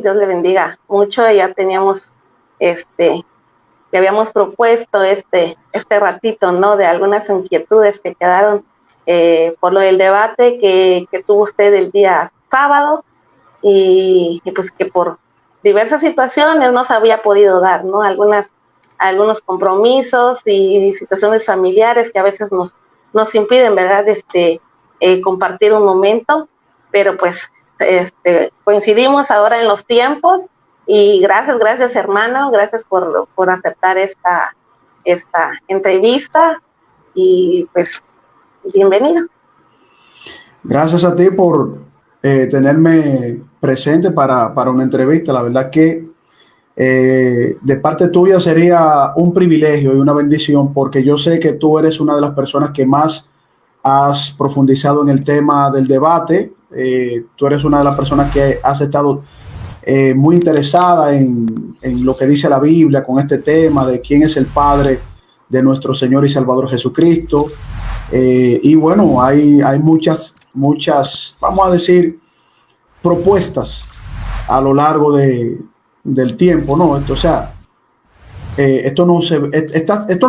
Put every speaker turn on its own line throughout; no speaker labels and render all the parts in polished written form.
Dios le bendiga mucho. Ya teníamos, le habíamos propuesto este ratito, ¿no? De algunas inquietudes que quedaron por lo del debate que tuvo usted el día sábado y pues que por diversas situaciones no se había podido dar, ¿no? Algunos compromisos y situaciones familiares que a veces nos impiden, ¿verdad? Compartir un momento, pero pues coincidimos ahora en los tiempos y gracias hermano, gracias por aceptar esta entrevista y pues bienvenido.
Gracias a ti por tenerme presente para una entrevista. La verdad que de parte tuya sería un privilegio y una bendición, porque yo sé que tú eres una de las personas que más has profundizado en el tema del debate. Tú eres una de las personas que has estado muy interesada en lo que dice la Biblia con este tema de quién es el Padre de nuestro Señor y Salvador Jesucristo. Y bueno, hay muchas, vamos a decir, propuestas a lo largo del tiempo, ¿no? Estos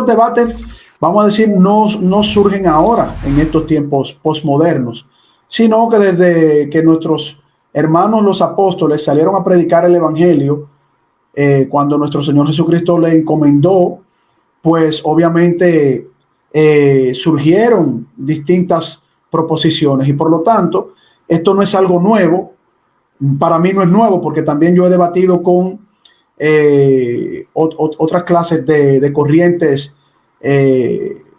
debates, vamos a decir, no surgen ahora en estos tiempos posmodernos, sino que desde que nuestros hermanos los apóstoles salieron a predicar el evangelio, cuando nuestro Señor Jesucristo le encomendó, pues obviamente surgieron distintas proposiciones y por lo tanto esto no es algo nuevo. Para mí no es nuevo porque también yo he debatido con otras clases de corrientes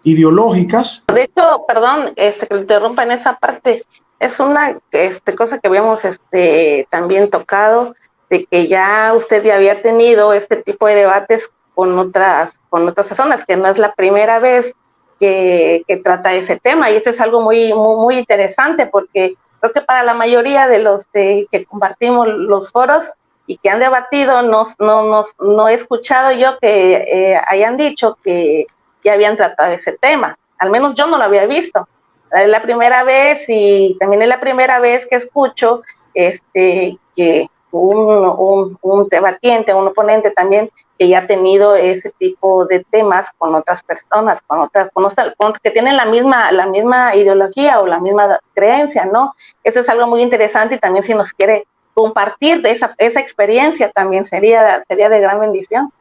ideológicas.
De hecho, perdón, que lo interrumpa en esa parte, es una cosa que habíamos también tocado, de que ya usted ya había tenido este tipo de debates con otras personas, que no es la primera vez que trata ese tema, y esto es algo muy interesante, porque creo que para la mayoría de los que compartimos los foros y que han debatido, no he escuchado yo que hayan dicho que ya habían tratado ese tema. Al menos yo no lo había visto. Es la primera vez y también es la primera vez que escucho que un debatiente, un oponente también que ya ha tenido ese tipo de temas con otras personas, que tienen la misma ideología o la misma creencia, ¿no? Eso es algo muy interesante y también si nos quiere compartir de esa experiencia también sería de gran bendición.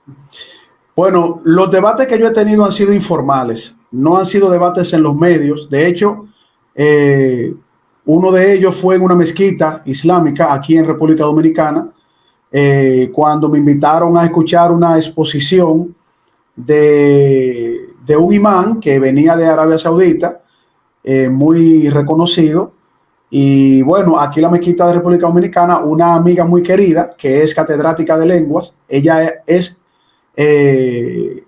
Bueno, los debates que yo he tenido han sido informales, no han sido debates en los medios. De hecho, uno de ellos fue en una mezquita islámica aquí en República Dominicana, cuando me invitaron a escuchar una exposición de un imán que venía de Arabia Saudita, muy reconocido. Y bueno, aquí en la mezquita de República Dominicana, una amiga muy querida que es catedrática de lenguas, ella es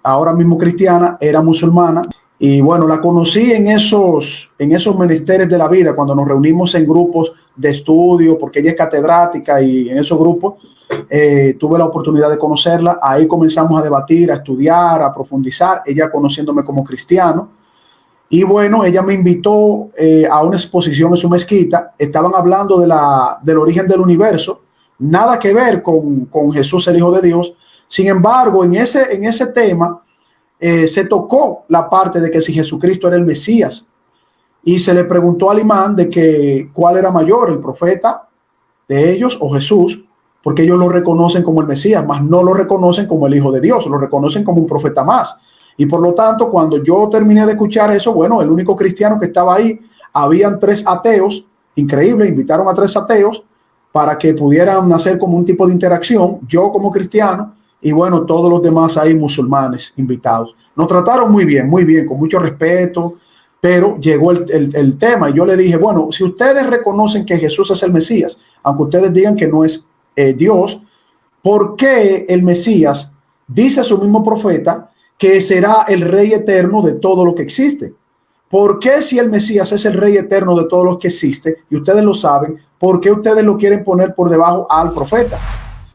ahora mismo cristiana, era musulmana, y bueno, la conocí en esos menesteres de la vida, cuando nos reunimos en grupos de estudio, porque ella es catedrática, y en esos grupos tuve la oportunidad de conocerla. Ahí comenzamos a debatir, a estudiar, a profundizar, ella conociéndome como cristiano. Y bueno, ella me invitó a una exposición en su mezquita. Estaban hablando del origen del universo, nada que ver con Jesús, el Hijo de Dios. Sin embargo, en ese tema se tocó la parte de que si Jesucristo era el Mesías, y se le preguntó al imán de que cuál era mayor, el profeta de ellos o Jesús, porque ellos lo reconocen como el Mesías, mas no lo reconocen como el Hijo de Dios, lo reconocen como un profeta más. Y por lo tanto, cuando yo terminé de escuchar eso, bueno, el único cristiano que estaba ahí, habían 3 ateos, increíble, invitaron a 3 ateos para que pudieran hacer como un tipo de interacción, yo como cristiano, y bueno, todos los demás ahí musulmanes invitados. Nos trataron muy bien, con mucho respeto, pero llegó el tema y yo le dije, bueno, si ustedes reconocen que Jesús es el Mesías, aunque ustedes digan que no es Dios, ¿por qué el Mesías dice a su mismo profeta que será el rey eterno de todo lo que existe? ¿Por qué, si el Mesías es el rey eterno de todo lo que existe, y ustedes lo saben, por qué ustedes lo quieren poner por debajo al profeta?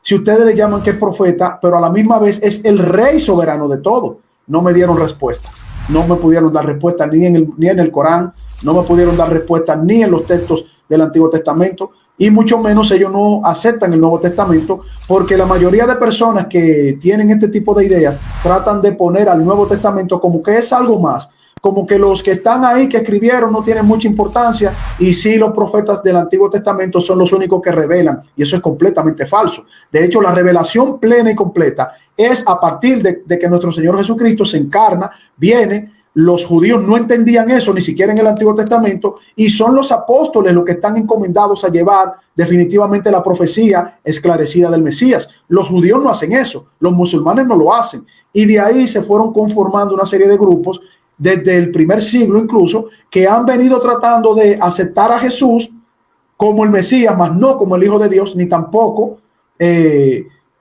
Si ustedes le llaman que es profeta, pero a la misma vez es el rey soberano de todo. No me dieron respuesta. No me pudieron dar respuesta ni en el Corán, no me pudieron dar respuesta ni en los textos del Antiguo Testamento. y mucho menos ellos no aceptan el Nuevo Testamento, porque la mayoría de personas que tienen este tipo de ideas tratan de poner al Nuevo Testamento como que es algo más, como que los que están ahí, que escribieron, no tienen mucha importancia, y sí, los profetas del Antiguo Testamento son los únicos que revelan, y eso es completamente falso. De hecho, la revelación plena y completa es a partir de que nuestro Señor Jesucristo se encarna, viene. Los judíos no entendían eso ni siquiera en el Antiguo Testamento, y son los apóstoles los que están encomendados a llevar definitivamente la profecía esclarecida del Mesías. Los judíos no hacen eso, los musulmanes no lo hacen, y de ahí se fueron conformando una serie de grupos desde el primer siglo incluso, que han venido tratando de aceptar a Jesús como el Mesías, mas no como el Hijo de Dios, ni tampoco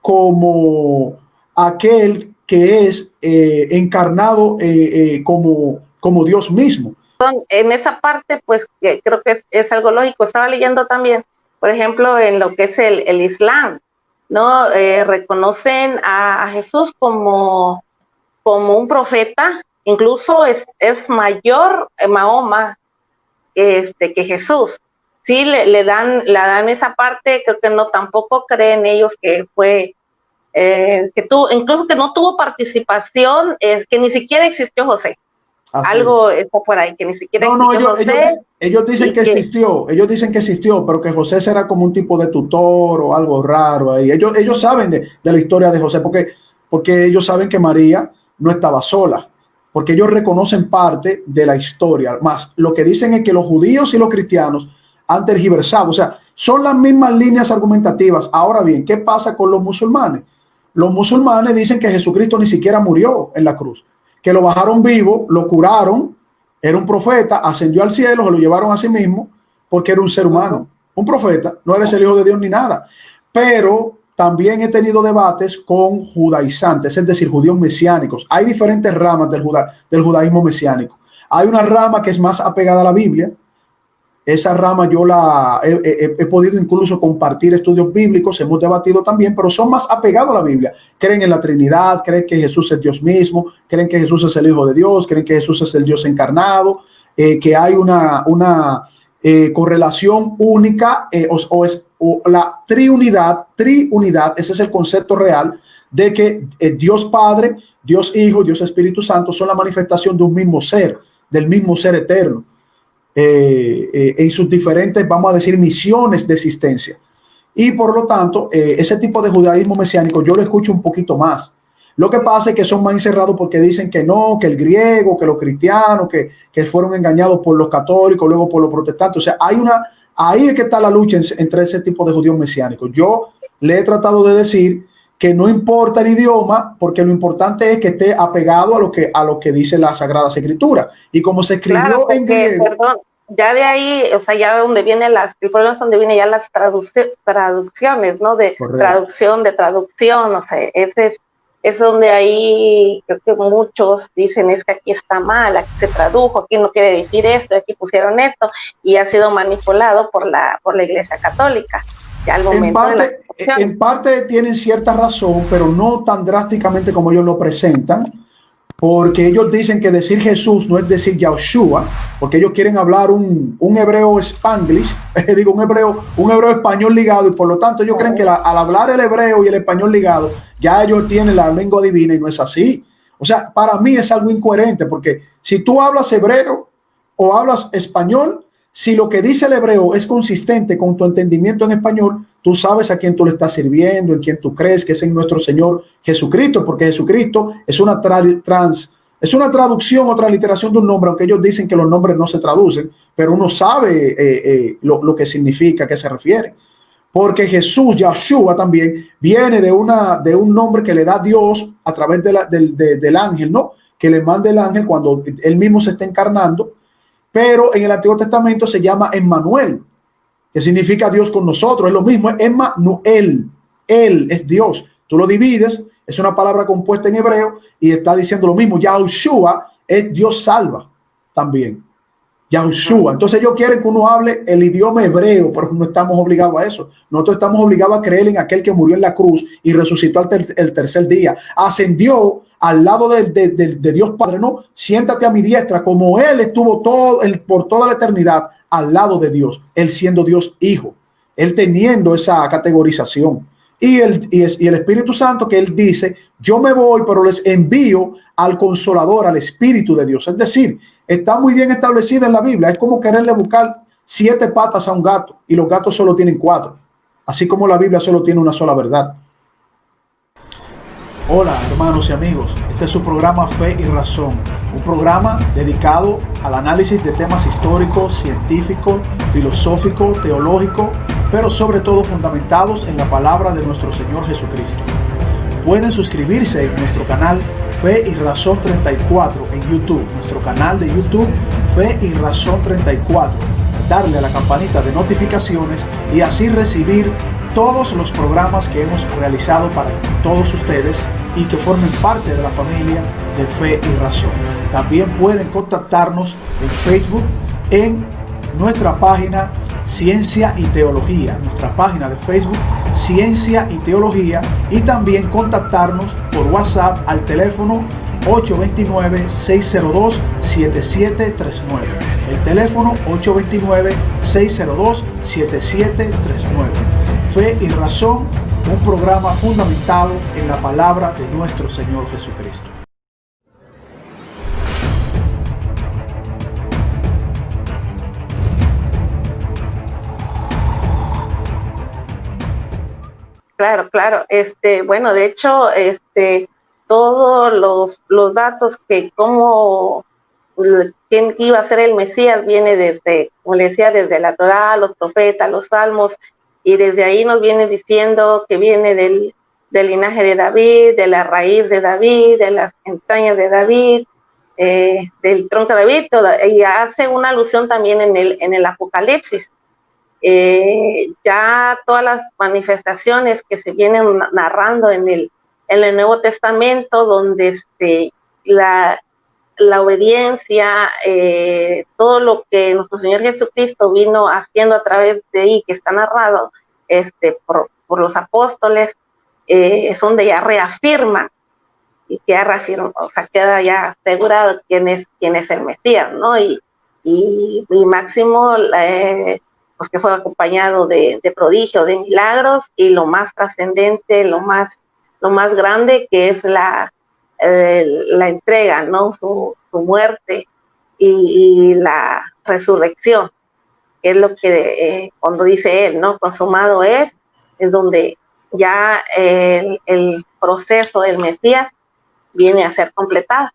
como aquel que es encarnado como Dios mismo.
En esa parte, pues creo que es algo lógico. Estaba leyendo también, por ejemplo, en lo que es el Islam, ¿no? Reconocen a Jesús como un profeta, incluso es mayor Mahoma que Jesús. Sí, le dan esa parte. Creo que no, tampoco creen ellos que fue, incluso que no tuvo participación, que ni siquiera existió José. Así algo está por ahí, que ni siquiera
existió José. Ellos dicen que existió, pero que José será como un tipo de tutor o algo raro ahí. Ellos saben de la historia de José, porque ellos saben que María no estaba sola, porque ellos reconocen parte de la historia. Más lo que dicen es que los judíos y los cristianos han tergiversado, o sea, son las mismas líneas argumentativas. Ahora bien, ¿qué pasa con los musulmanes? Los musulmanes dicen que Jesucristo ni siquiera murió en la cruz, que lo bajaron vivo, lo curaron, era un profeta, ascendió al cielo, se lo llevaron a sí mismo, porque era un ser humano, un profeta, no eres el hijo de Dios ni nada. Pero también he tenido debates con judaizantes, es decir, judíos mesiánicos. Hay diferentes ramas del judaísmo mesiánico. Hay una rama que es más apegada a la Biblia. Esa rama yo he podido incluso compartir estudios bíblicos, hemos debatido también, pero son más apegados a la Biblia. Creen en la Trinidad, creen que Jesús es Dios mismo, creen que Jesús es el Hijo de Dios, creen que Jesús es el Dios encarnado, que hay una correlación única o la triunidad, ese es el concepto real de que Dios Padre, Dios Hijo, Dios Espíritu Santo son la manifestación de un mismo ser, del mismo ser eterno. En sus diferentes, vamos a decir, misiones de existencia. Y por lo tanto, ese tipo de judaísmo mesiánico yo lo escucho un poquito más. Lo que pasa es que son más encerrados porque dicen que no, que el griego, que los cristianos, que fueron engañados por los católicos, luego por los protestantes. O sea, ahí es que está la lucha entre ese tipo de judíos mesiánicos. Yo le he tratado de decir que no importa el idioma, porque lo importante es que esté apegado a lo que dice la Sagrada Escritura. Y como se escribió, claro, en griego...
Perdón, ya de ahí, o sea, ya de donde vienen el problema es donde vienen ya las traducciones, ¿no? De traducción, o sea, es donde ahí creo que muchos dicen es que aquí está mal, aquí se tradujo, aquí no quiere decir esto, aquí pusieron esto, y ha sido manipulado por la Iglesia Católica.
En parte tienen cierta razón, pero no tan drásticamente como ellos lo presentan, porque ellos dicen que decir Jesús no es decir Yahushua, porque ellos quieren hablar un hebreo spanglish, digo un hebreo español ligado, y por lo tanto ellos creen que al hablar el hebreo y el español ligado, ya ellos tienen la lengua divina, y no es así. O sea, para mí es algo incoherente, porque si tú hablas hebreo o hablas español, si lo que dice el hebreo es consistente con tu entendimiento en español, tú sabes a quién tú le estás sirviendo, en quién tú crees que es en nuestro Señor Jesucristo, porque Jesucristo es una traducción o transliteración de un nombre, aunque ellos dicen que los nombres no se traducen, pero uno sabe lo que significa, a qué se refiere. Porque Jesús, Yahshua, también viene de un nombre que le da Dios a través del ángel, ¿no? Que le manda el ángel cuando él mismo se está encarnando. Pero en el Antiguo Testamento se llama Emmanuel, que significa Dios con nosotros. Es lo mismo, es Emmanuel. Él es Dios. Tú lo divides, es una palabra compuesta en hebreo y está diciendo lo mismo. Yahushua es Dios salva también. Yahushua. Entonces ellos quieren que uno hable el idioma hebreo, pero no estamos obligados a eso. Nosotros estamos obligados a creer en aquel que murió en la cruz y resucitó el tercer día. Ascendió al lado de Dios Padre, no, siéntate a mi diestra, como él estuvo por toda la eternidad al lado de Dios, él siendo Dios Hijo. él teniendo esa categorización. Y el Espíritu Santo, que él dice, yo me voy, pero les envío al Consolador, al Espíritu de Dios. Es decir, está muy bien establecida en la Biblia. Es como quererle buscar 7 patas a un gato, y los gatos solo tienen 4. Así como la Biblia solo tiene una sola verdad. Hola, hermanos y amigos. Este es su programa Fe y Razón. Un programa dedicado al análisis de temas históricos, científicos, filosóficos, teológicos, pero sobre todo fundamentados en la palabra de nuestro Señor Jesucristo. Pueden suscribirse en nuestro canal Fe y Razón 34 en YouTube, nuestro canal de YouTube Fe y Razón 34, darle a la campanita de notificaciones y así recibir todos los programas que hemos realizado para todos ustedes y que formen parte de la familia de Fe y Razón. También pueden contactarnos en Facebook en nuestra página Ciencia y Teología, nuestra página de Facebook Ciencia y Teología, y también contactarnos por WhatsApp al teléfono 829-602-7739. El teléfono 829-602-7739. Fe y Razón, un programa fundamentado en la palabra de nuestro Señor Jesucristo.
Claro, claro. Bueno, de hecho, todos los datos que quién iba a ser el Mesías viene desde, como le decía, desde la Torá, los profetas, los salmos, y desde ahí nos viene diciendo que viene del linaje de David, de la raíz de David, de las entrañas de David, del tronco de David, y hace una alusión también en el Apocalipsis. Ya todas las manifestaciones que se vienen narrando en el Nuevo Testamento, donde la obediencia, todo lo que nuestro Señor Jesucristo vino haciendo a través de ahí, que está narrado por los apóstoles, es donde ya reafirma, y que ya reafirma, o sea, queda ya asegurado quién es el Mesías, ¿no? Y máximo, pues que fue acompañado de prodigios, de milagros, y lo más trascendente, lo más grande, que es la entrega, ¿no? Su muerte y la resurrección, que es lo que cuando dice él, ¿no? Consumado es donde ya el proceso del Mesías viene a ser completado.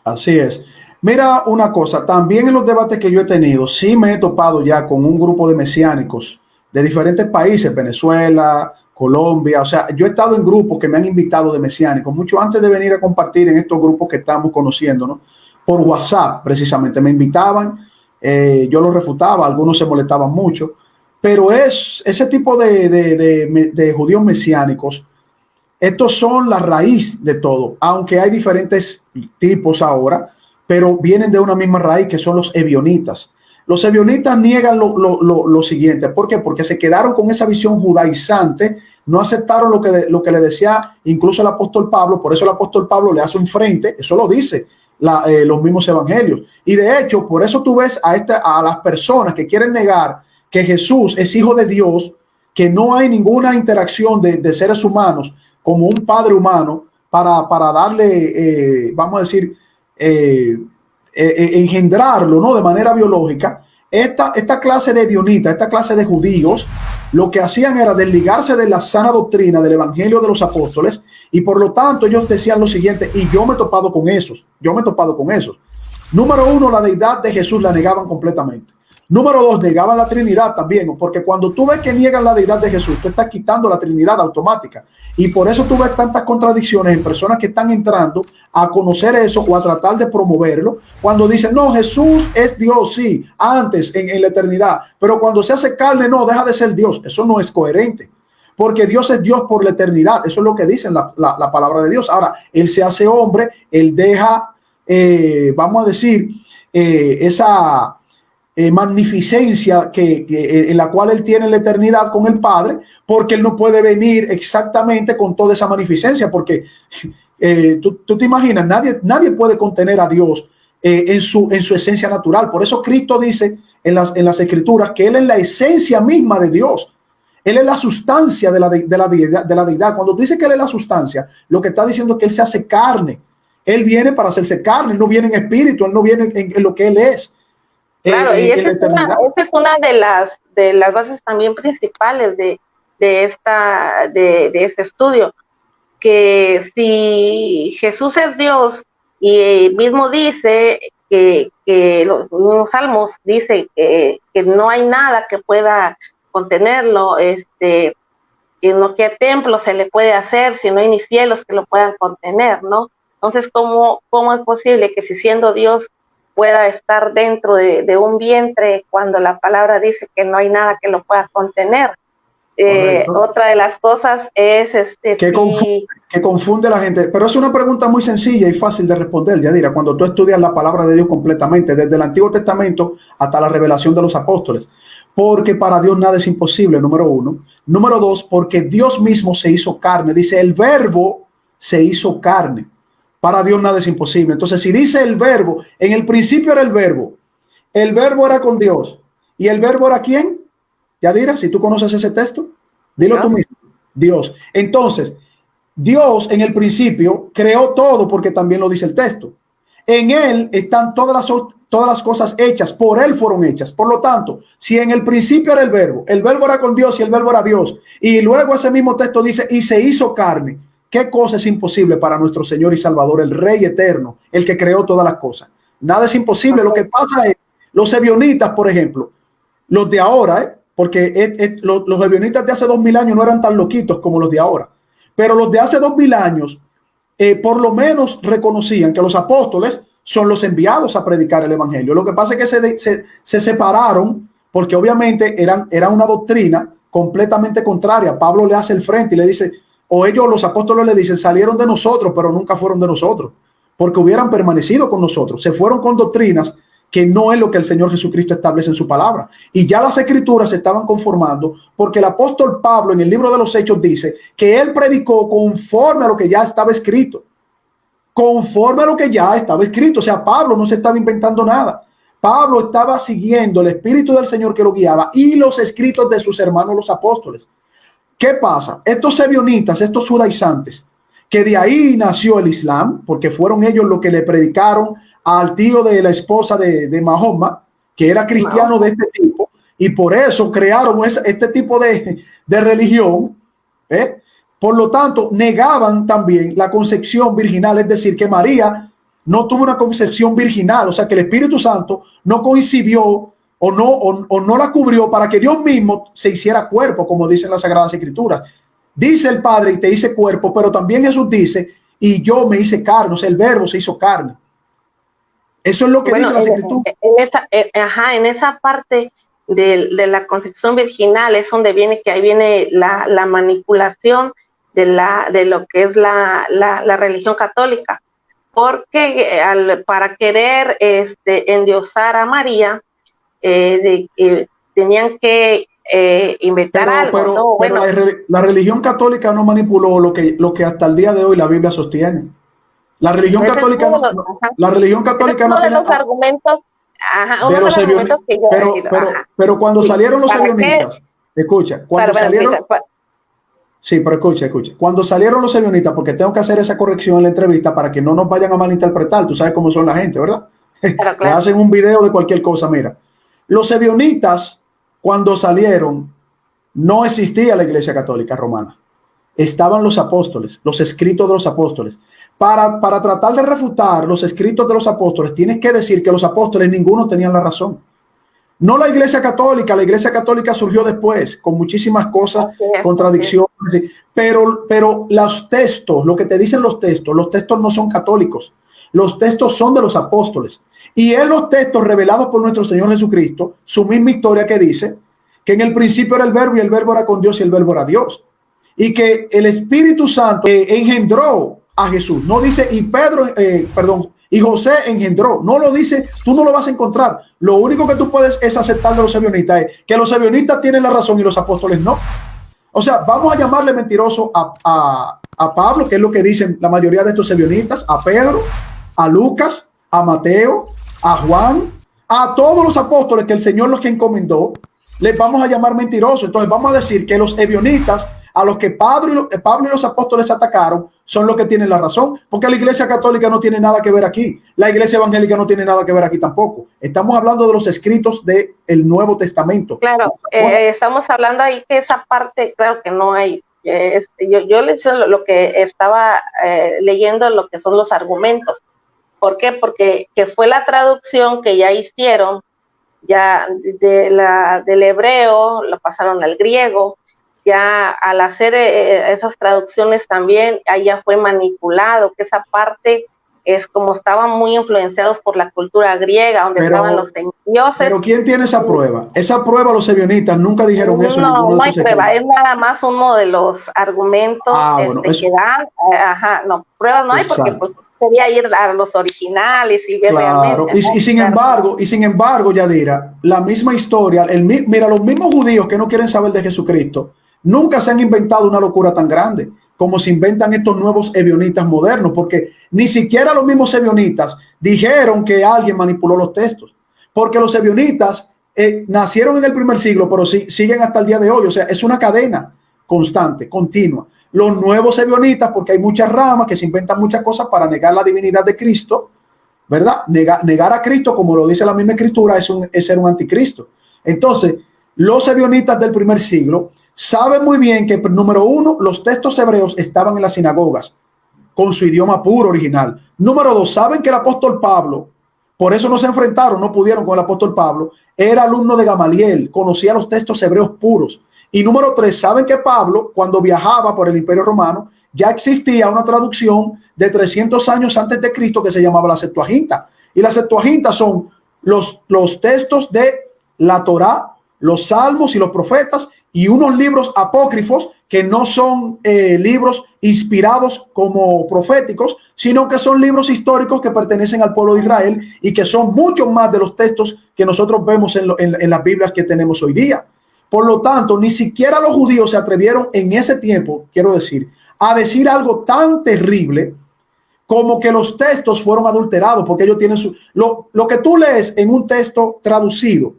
Así es. Mira una cosa, también en los debates que yo he tenido, sí me he topado ya con un grupo de mesiánicos de diferentes países, Venezuela, Colombia. O sea, yo he estado en grupos que me han invitado de mesiánicos, mucho antes de venir a compartir en estos grupos que estamos conociendo, ¿no? Por WhatsApp, precisamente, me invitaban, yo los refutaba, algunos se molestaban mucho, pero es ese tipo de judíos mesiánicos. Estos son la raíz de todo, aunque hay diferentes tipos ahora, pero vienen de una misma raíz, que son los ebionitas. Los ebionitas niegan lo siguiente. ¿Por qué? Porque se quedaron con esa visión judaizante, no aceptaron lo que le decía incluso el apóstol Pablo. Por eso el apóstol Pablo le hace un frente, eso lo dice los mismos evangelios. Y de hecho, por eso tú ves a las personas que quieren negar que Jesús es hijo de Dios, que no hay ninguna interacción de seres humanos como un padre humano para darle, vamos a decir, engendrarlo, ¿no? De manera biológica. Esta clase de ebionitas, esta clase de judíos, lo que hacían era desligarse de la sana doctrina del evangelio de los apóstoles, y por lo tanto ellos decían lo siguiente, y yo me he topado con esos. Número uno, la deidad de Jesús la negaban completamente. Número dos, negaban la Trinidad también, porque cuando tú ves que niegan la deidad de Jesús, tú estás quitando la Trinidad automática. Y por eso tú ves tantas contradicciones en personas que están entrando a conocer eso o a tratar de promoverlo, cuando dicen, no, Jesús es Dios, sí, antes, en la eternidad, pero cuando se hace carne, no, deja de ser Dios. Eso no es coherente, porque Dios es Dios por la eternidad. Eso es lo que dice la palabra de Dios. Ahora, Él se hace hombre, Él deja, vamos a decir, esa magnificencia en la cual él tiene la eternidad con el Padre, porque él no puede venir exactamente con toda esa magnificencia, porque tú te imaginas, nadie puede contener a Dios en su esencia natural. Por eso Cristo dice en las escrituras que él es la esencia misma de Dios. Él es la sustancia de la deidad. Cuando tú dices que Él es la sustancia, lo que está diciendo es que Él se hace carne. Él viene para hacerse carne, Él no viene en espíritu, Él no viene en lo que Él es.
Claro, y esa es una de las bases también principales de este estudio, que si Jesús es Dios y mismo dice que los salmos dice que no hay nada que pueda contenerlo, que no que templo se le puede hacer si no hay ni cielos que lo puedan contener, ¿no? Entonces, ¿cómo es posible que si siendo Dios pueda estar dentro de un vientre cuando la palabra dice que no hay nada que lo pueda contener? Otra de las cosas es
que confunde a la gente, pero es una pregunta muy sencilla y fácil de responder, Yadira, cuando tú estudias la palabra de Dios completamente, desde el Antiguo Testamento hasta la revelación de los apóstoles, porque para Dios nada es imposible, número uno. Número dos, porque Dios mismo se hizo carne, dice el verbo se hizo carne. Para Dios nada es imposible. Entonces, si dice el verbo, en el principio era el verbo era con Dios. ¿Y el verbo era quién? Yadira, si tú conoces ese texto, dilo tú mismo. Dios. Entonces, Dios en el principio creó todo, porque también lo dice el texto. En Él están todas las cosas hechas, por Él fueron hechas. Por lo tanto, si en el principio era el verbo era con Dios y el verbo era Dios, y luego ese mismo texto dice, y se hizo carne, ¿qué cosa es imposible para nuestro Señor y Salvador, el Rey eterno, el que creó todas las cosas? Nada es imposible. Lo que pasa es, los ebionitas, por ejemplo, los de ahora, porque los ebionitas de hace 2000 años no eran tan loquitos como los de ahora, pero los de hace 2000 años por lo menos reconocían que los apóstoles son los enviados a predicar el evangelio. Lo que pasa es que se separaron porque obviamente era una doctrina completamente contraria. Pablo le hace el frente y le dice, o ellos, los apóstoles, le dicen, salieron de nosotros, pero nunca fueron de nosotros, porque hubieran permanecido con nosotros. Se fueron con doctrinas que no es lo que el Señor Jesucristo establece en su palabra. Y ya las escrituras se estaban conformando, porque el apóstol Pablo en el libro de los Hechos dice que él predicó conforme a lo que ya estaba escrito. Conforme a lo que ya estaba escrito. O sea, Pablo no se estaba inventando nada. Pablo estaba siguiendo el Espíritu del Señor que lo guiaba y los escritos de sus hermanos los apóstoles. ¿Qué pasa? Estos ebionitas, estos judaizantes, que de ahí nació el Islam, porque fueron ellos los que le predicaron al tío de la esposa de Mahoma, que era cristiano de este tipo, y por eso crearon este tipo de religión. Por lo tanto, negaban también la concepción virginal, es decir, que María no tuvo una concepción virginal, o sea, que el Espíritu Santo no coincidió o no la cubrió para que Dios mismo se hiciera cuerpo, como dicen las Sagradas Escrituras. Dice el Padre y te hice cuerpo, pero también Jesús dice, y yo me hice carne, o sea, el verbo se hizo carne. Eso es lo que dice las Escrituras.
En esa parte de la concepción virginal es donde viene, que ahí viene la manipulación de lo que es la religión católica, porque para querer endiosar a María, tenían que inventar algo, ¿no?
Pero la religión católica no manipuló lo que hasta el día de hoy la Biblia sostiene. La religión católica no tiene
los argumentos,
de los argumentos que yo pero cuando salieron los ebionitas, escucha, cuando salieron sí, pero escucha, cuando salieron los ebionitas, porque tengo que hacer esa corrección en la entrevista para que no nos vayan a malinterpretar, tú sabes cómo son la gente, ¿verdad? Claro. Le hacen un video de cualquier cosa. Mira, los ebionitas, cuando salieron, no existía la Iglesia Católica Romana. Estaban los apóstoles, los escritos de los apóstoles. Para tratar de refutar los escritos de los apóstoles, tienes que decir que los apóstoles ninguno tenían la razón. No la Iglesia Católica surgió después, con muchísimas cosas, contradicciones, pero los textos, lo que te dicen los textos no son católicos. Los textos son de los apóstoles. Y en los textos revelados por nuestro Señor Jesucristo, su misma historia que dice que en el principio era el verbo y el verbo era con Dios y el verbo era Dios. Y que el Espíritu Santo engendró a Jesús. No dice y José engendró. No lo dice, tú no lo vas a encontrar. Lo único que tú puedes es aceptar de los ebionitas es que los ebionitas tienen la razón y los apóstoles no. O sea, vamos a llamarle mentiroso a Pablo, que es lo que dicen la mayoría de estos ebionitas, a Pedro, a Lucas, a Mateo, a Juan, a todos los apóstoles que el Señor los que encomendó, les vamos a llamar mentirosos. Entonces vamos a decir que los ebionitas, a los que Pablo y los apóstoles atacaron, son los que tienen la razón, porque la Iglesia Católica no tiene nada que ver aquí, la Iglesia Evangélica no tiene nada que ver aquí tampoco. Estamos hablando de los escritos del Nuevo Testamento.
Claro, estamos hablando ahí que esa parte, claro que no hay. Yo les decía lo que estaba leyendo, lo que son los argumentos. ¿Por qué? Porque que fue la traducción que ya hicieron, ya del hebreo, lo pasaron al griego, ya al hacer esas traducciones también, ahí ya fue manipulado, que esa parte es como estaban muy influenciados por la cultura griega, donde estaban los dioses.
Pero ¿quién tiene esa prueba? Esa prueba los ebionitas nunca dijeron eso.
No hay prueba, es nada más uno de los argumentos
bueno,
que dan. No, pruebas no hay porque pues, sería ir a los originales y ver
claro,
realmente.
Y sin embargo, Yadira, la misma historia, mira, los mismos judíos que no quieren saber de Jesucristo, nunca se han inventado una locura tan grande como se inventan estos nuevos ebionitas modernos, porque ni siquiera los mismos ebionitas dijeron que alguien manipuló los textos, porque los ebionitas nacieron en el primer siglo, pero siguen hasta el día de hoy. O sea, es una cadena constante, continua. Los nuevos ebionitas, porque hay muchas ramas que se inventan muchas cosas para negar la divinidad de Cristo, ¿verdad? Negar a Cristo, como lo dice la misma escritura, es ser un anticristo. Entonces, los ebionitas del primer siglo saben muy bien que, número uno, los textos hebreos estaban en las sinagogas con su idioma puro original. Número dos, saben que el apóstol Pablo, por eso no se enfrentaron, no pudieron con el apóstol Pablo, era alumno de Gamaliel, conocía los textos hebreos puros. Y número tres, saben que Pablo, cuando viajaba por el Imperio Romano, ya existía una traducción de 300 años antes de Cristo que se llamaba la Septuaginta. Y la Septuaginta son los textos de la Torá, los salmos y los profetas, y unos libros apócrifos que no son libros inspirados como proféticos, sino que son libros históricos que pertenecen al pueblo de Israel y que son mucho más de los textos que nosotros vemos en las Biblias que tenemos hoy día. Por lo tanto, ni siquiera los judíos se atrevieron en ese tiempo, quiero decir, a decir algo tan terrible como que los textos fueron adulterados, porque ellos tienen lo que tú lees en un texto traducido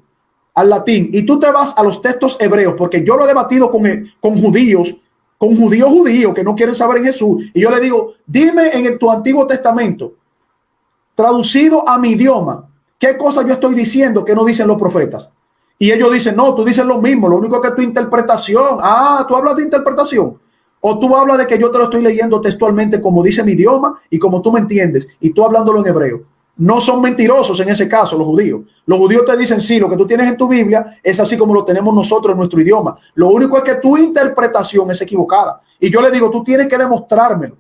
al latín y tú te vas a los textos hebreos, porque yo lo he debatido con judíos que no quieren saber en Jesús, y yo le digo, dime en tu Antiguo Testamento, traducido a mi idioma, qué cosa yo estoy diciendo que no dicen los profetas. Y ellos dicen, no, tú dices lo mismo, lo único que tu interpretación, tú hablas de interpretación, o tú hablas de que yo te lo estoy leyendo textualmente como dice mi idioma y como tú me entiendes, y tú hablándolo en hebreo. No son mentirosos en ese caso los judíos. Los judíos te dicen, sí, lo que tú tienes en tu Biblia es así como lo tenemos nosotros en nuestro idioma. Lo único es que tu interpretación es equivocada. Y yo le digo, tú tienes que demostrármelo.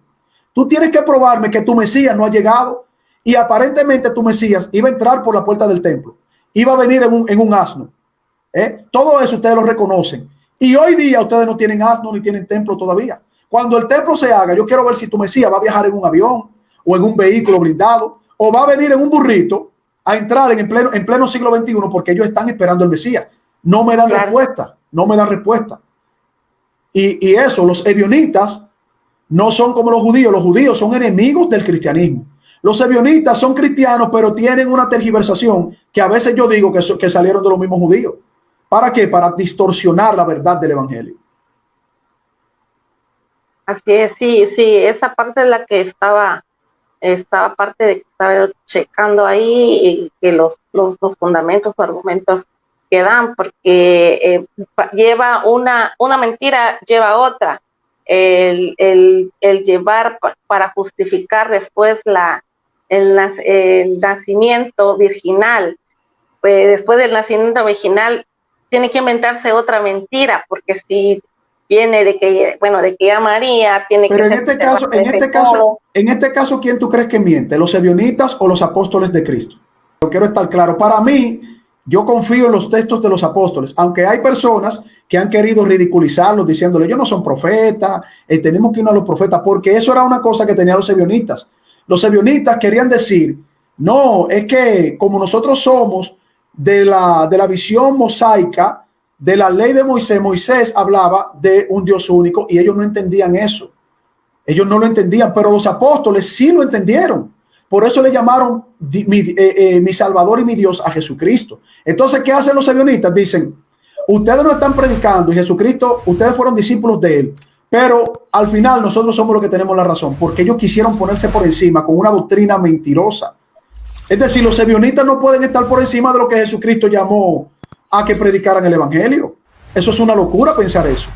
Tú tienes que probarme que tu Mesías no ha llegado y aparentemente tu Mesías iba a entrar por la puerta del templo. Iba a venir en un asno. Todo eso ustedes lo reconocen. Y hoy día ustedes no tienen asno ni tienen templo todavía. Cuando el templo se haga, yo quiero ver si tu Mesías va a viajar en un avión o en un vehículo blindado, o va a venir en un burrito a entrar en pleno siglo XXI, porque ellos están esperando el Mesías. No me dan respuesta, no me dan respuesta. Y eso, los ebionitas no son como los judíos son enemigos del cristianismo. Los ebionitas son cristianos, pero tienen una tergiversación que a veces yo digo que salieron de los mismos judíos. ¿Para qué? Para distorsionar la verdad del evangelio.
Así es, sí, esa parte es la que estaba parte de que estaba checando ahí, y que los fundamentos o argumentos que dan, porque lleva una mentira, lleva otra, el llevar para justificar después el nacimiento virginal, después del nacimiento virginal tiene que inventarse otra mentira, porque si viene de que ya María tiene
Pero
que
en este caso, ¿quién tú crees que miente? ¿Los ebionitas o los apóstoles de Cristo? Yo quiero estar claro. Para mí, yo confío en los textos de los apóstoles, aunque hay personas que han querido ridiculizarlos diciéndole, ellos no son profetas, tenemos que irnos a los profetas, porque eso era una cosa que tenían los ebionitas. Los ebionitas querían decir, no, es que como nosotros somos de la visión mosaica, de la ley de Moisés hablaba de un Dios único y ellos no entendían eso. Ellos no lo entendían, pero los apóstoles sí lo entendieron. Por eso le llamaron mi Salvador y mi Dios a Jesucristo. Entonces, ¿qué hacen los ebionitas? Dicen, ustedes no están predicando y Jesucristo, ustedes fueron discípulos de él, pero al final nosotros somos los que tenemos la razón, porque ellos quisieron ponerse por encima con una doctrina mentirosa. Es decir, los sebionistas no pueden estar por encima de lo que Jesucristo llamó a que predicaran el evangelio. Eso es una locura pensar eso,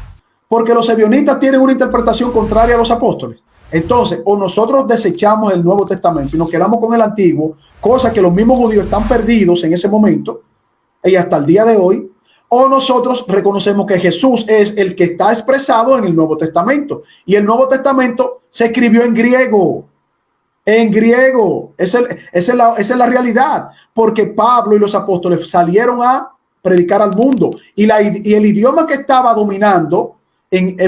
porque los sebionistas tienen una interpretación contraria a los apóstoles. Entonces, o nosotros desechamos el Nuevo Testamento y nos quedamos con el Antiguo, cosa que los mismos judíos están perdidos en ese momento y hasta el día de hoy, o nosotros reconocemos que Jesús es el que está expresado en el Nuevo Testamento, y el Nuevo Testamento se escribió en griego. En griego, esa es la realidad, porque Pablo y los apóstoles salieron a predicar al mundo, y el idioma que estaba dominando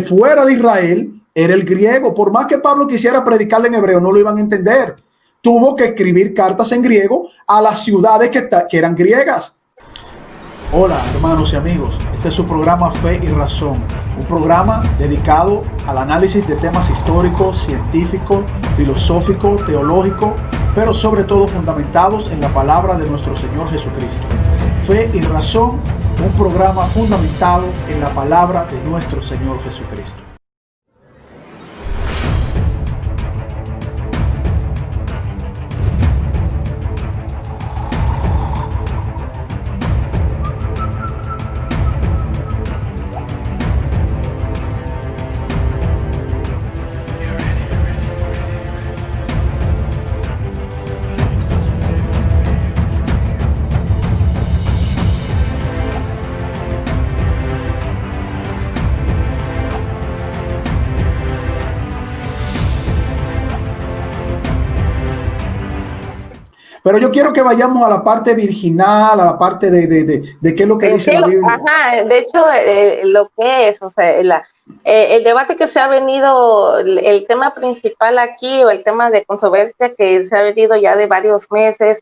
fuera de Israel era el griego. Por más que Pablo quisiera predicarle en hebreo, no lo iban a entender. Tuvo que escribir cartas en griego a las ciudades que eran griegas. Hola, hermanos y amigos, este es su programa Fe y Razón, un programa dedicado al análisis de temas históricos, científicos, filosóficos, teológicos, pero sobre todo fundamentados en la palabra de nuestro Señor Jesucristo. Fe y Razón, un programa fundamentado en la palabra de nuestro Señor Jesucristo. Pero yo quiero que vayamos a la parte virginal, a la parte de qué es lo que dice la Biblia.
Ajá, de hecho, lo que es, o sea, el debate que se ha venido, el tema principal aquí, o el tema de controversia que se ha venido ya de varios meses,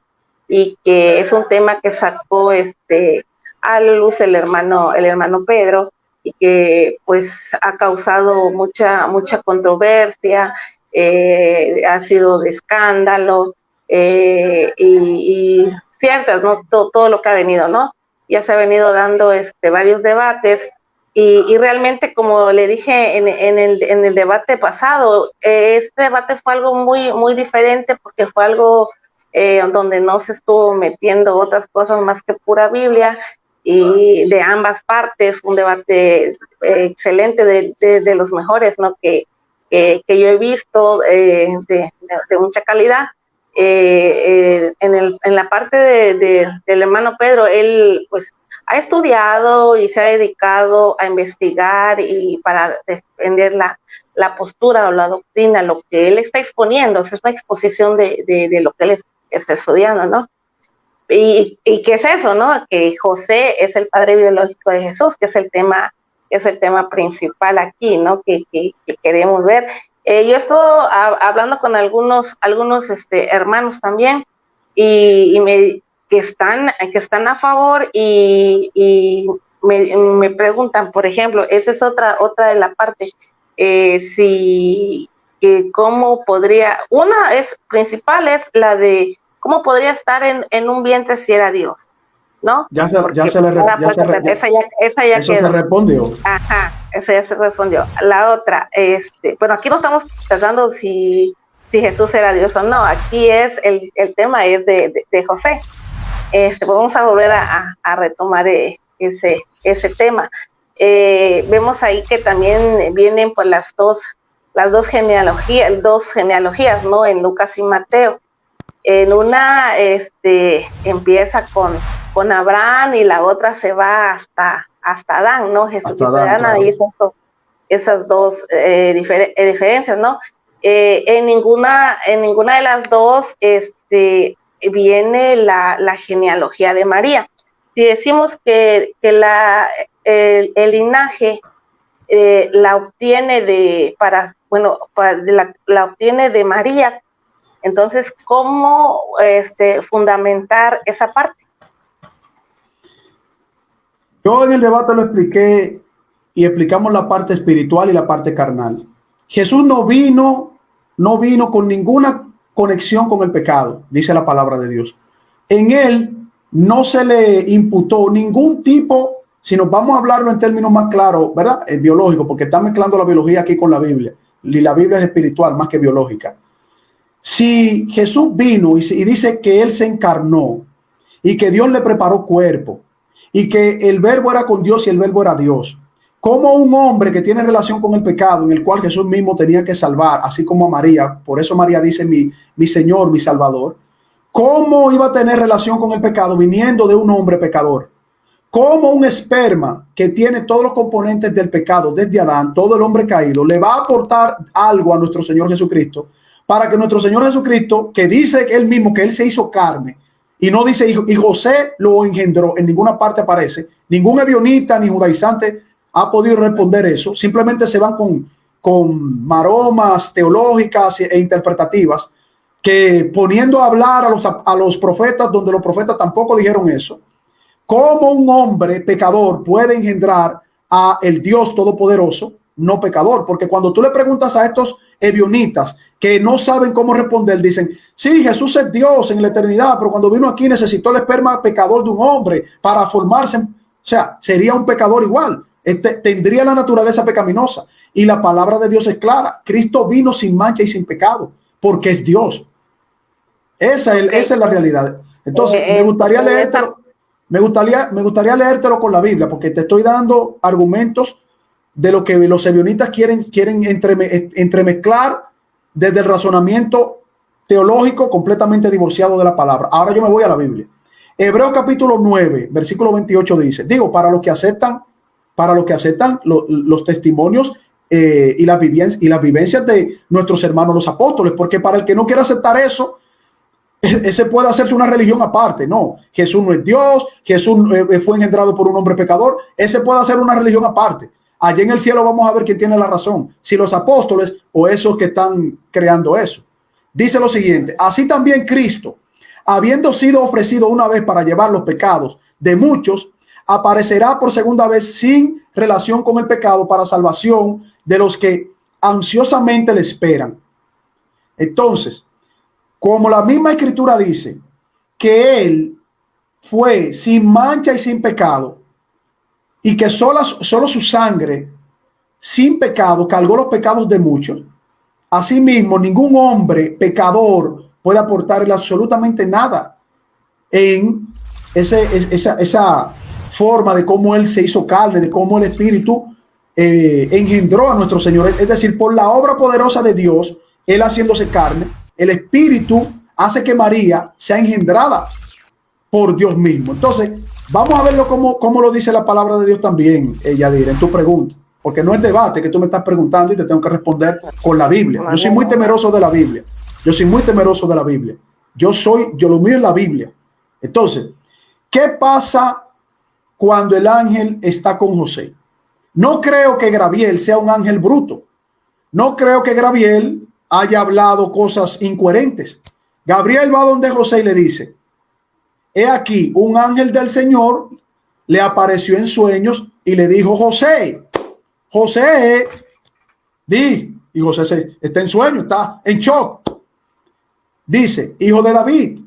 y que es un tema que sacó a la luz el hermano Pedro, y que pues ha causado mucha controversia, ha sido de escándalo, y ciertas, ¿no? Todo lo que ha venido, ¿no? Ya se ha venido dando varios debates, y realmente, como le dije en el debate pasado, este debate fue algo muy diferente, porque fue algo donde no se estuvo metiendo otras cosas más que pura Biblia, y de ambas partes. Fue un debate excelente, de los mejores, ¿no? que yo he visto, de mucha calidad. En la parte del hermano Pedro, él pues ha estudiado y se ha dedicado a investigar, y para defender la postura o la doctrina, lo que él está exponiendo. O sea, es una exposición de lo que él está estudiando, ¿no? Y ¿qué es eso, no? Que José es el padre biológico de Jesús, que es el tema principal aquí, ¿no? Que queremos ver. Yo he estado hablando con algunos hermanos también, que están a favor, y me preguntan, por ejemplo, esa es otra de la parte, cómo podría, una principal es la de cómo podría estar en un vientre si era Dios, ¿no?
Esa ya
quedó.
Se respondió.
Ajá, esa ya se respondió. La otra, bueno, aquí no estamos tratando si Jesús era Dios o no. Aquí es el tema es de José. Pues vamos a volver a retomar ese tema. Vemos ahí que también vienen pues las dos genealogías, ¿no? En Lucas y Mateo. En una empieza con Abraham, y la otra se va hasta Adán, ¿no? Jesús Adán, claro. Ahí esas dos diferencias, ¿no? En ninguna de las dos viene la genealogía de María. Si decimos que el linaje la obtiene la obtiene de María, entonces, ¿cómo fundamentar esa parte?
Yo en el debate lo expliqué, y explicamos la parte espiritual y la parte carnal. Jesús no vino con ninguna conexión con el pecado, dice la palabra de Dios. En él no se le imputó ningún tipo si nos vamos a hablarlo en términos más claros, ¿verdad? Biológico, porque están mezclando la biología aquí con la Biblia, y la Biblia es espiritual más que biológica. Si Jesús vino y dice que Él se encarnó y que Dios le preparó cuerpo y que el verbo era con Dios y el verbo era Dios, como un hombre que tiene relación con el pecado, en el cual Jesús mismo tenía que salvar, así como a María, por eso María dice mi Señor, mi Salvador, ¿cómo iba a tener relación con el pecado viniendo de un hombre pecador? ¿Cómo un esperma que tiene todos los componentes del pecado desde Adán, todo el hombre caído, le va a aportar algo a nuestro Señor Jesucristo para que nuestro Señor Jesucristo, que dice él mismo que él se hizo carne, y no dice y José lo engendró, en ninguna parte aparece, ningún ebionita ni judaizante ha podido responder eso, simplemente se van con maromas teológicas e interpretativas, que poniendo a hablar a los profetas donde los profetas tampoco dijeron eso. ¿Cómo un hombre pecador puede engendrar a el Dios Todopoderoso no pecador? Porque cuando tú le preguntas a estos ebionitas que no saben cómo responder, dicen, sí, Jesús es Dios en la eternidad, pero cuando vino aquí necesitó el esperma pecador de un hombre para formarse. O sea, sería un pecador igual. Tendría la naturaleza pecaminosa. Y la palabra de Dios es clara. Cristo vino sin mancha y sin pecado, porque es Dios. Esa es la realidad. Entonces, me gustaría leértelo. Me gustaría leértelo con la Biblia, porque te estoy dando argumentos de lo que los ebionistas quieren entremezclar desde el razonamiento teológico completamente divorciado de la palabra. Ahora yo me voy a la Biblia. Hebreos capítulo 9, versículo 28 dice, digo, para los que aceptan los testimonios y las vivencias de nuestros hermanos los apóstoles, porque para el que no quiera aceptar eso, ese puede hacerse una religión aparte. No, Jesús no es Dios, Jesús fue engendrado por un hombre pecador, ese puede hacer una religión aparte. Allí en el cielo vamos a ver quién tiene la razón, si los apóstoles o esos que están creando eso. Dice lo siguiente, así también Cristo, habiendo sido ofrecido una vez para llevar los pecados de muchos, aparecerá por segunda vez sin relación con el pecado para salvación de los que ansiosamente le esperan. Entonces, como la misma escritura dice que él fue sin mancha y sin pecado y que solo su sangre sin pecado cargó los pecados de muchos, asimismo ningún hombre pecador puede aportarle absolutamente nada en esa forma de cómo él se hizo carne, de cómo el Espíritu engendró a nuestro Señor. Es decir, por la obra poderosa de Dios, él haciéndose carne, el Espíritu hace que María sea engendrada por Dios mismo. Entonces, vamos a verlo como lo dice la palabra de Dios también, Yadir, en tu pregunta. Porque no es debate que tú me estás preguntando y te tengo que responder con la Biblia. Yo soy muy temeroso de la Biblia. Yo soy muy temeroso de la Biblia. Yo lo mío es la Biblia. Entonces, ¿qué pasa cuando el ángel está con José? No creo que Gabriel sea un ángel bruto. No creo que Gabriel haya hablado cosas incoherentes. Gabriel va donde José y le dice, he aquí, un ángel del Señor le apareció en sueños y le dijo, José, y José está en sueño, está en shock. Dice, hijo de David,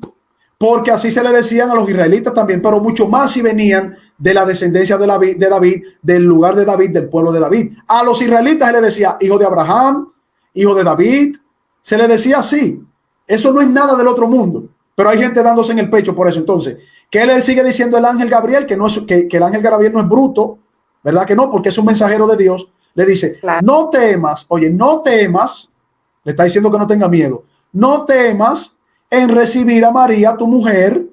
porque así se le decían a los israelitas también, pero mucho más si venían de la descendencia de David, del lugar de David, del pueblo de David. A los israelitas se le decía, hijo de Abraham, hijo de David, se le decía así. Eso no es nada del otro mundo, pero hay gente dándose en el pecho por eso. Entonces, ¿qué le sigue diciendo el ángel Gabriel? Que el ángel Gabriel no es bruto, ¿verdad que no? Porque es un mensajero de Dios. Le dice, claro, no temas, oye, no temas, le está diciendo que no tenga miedo, no temas en recibir a María, tu mujer,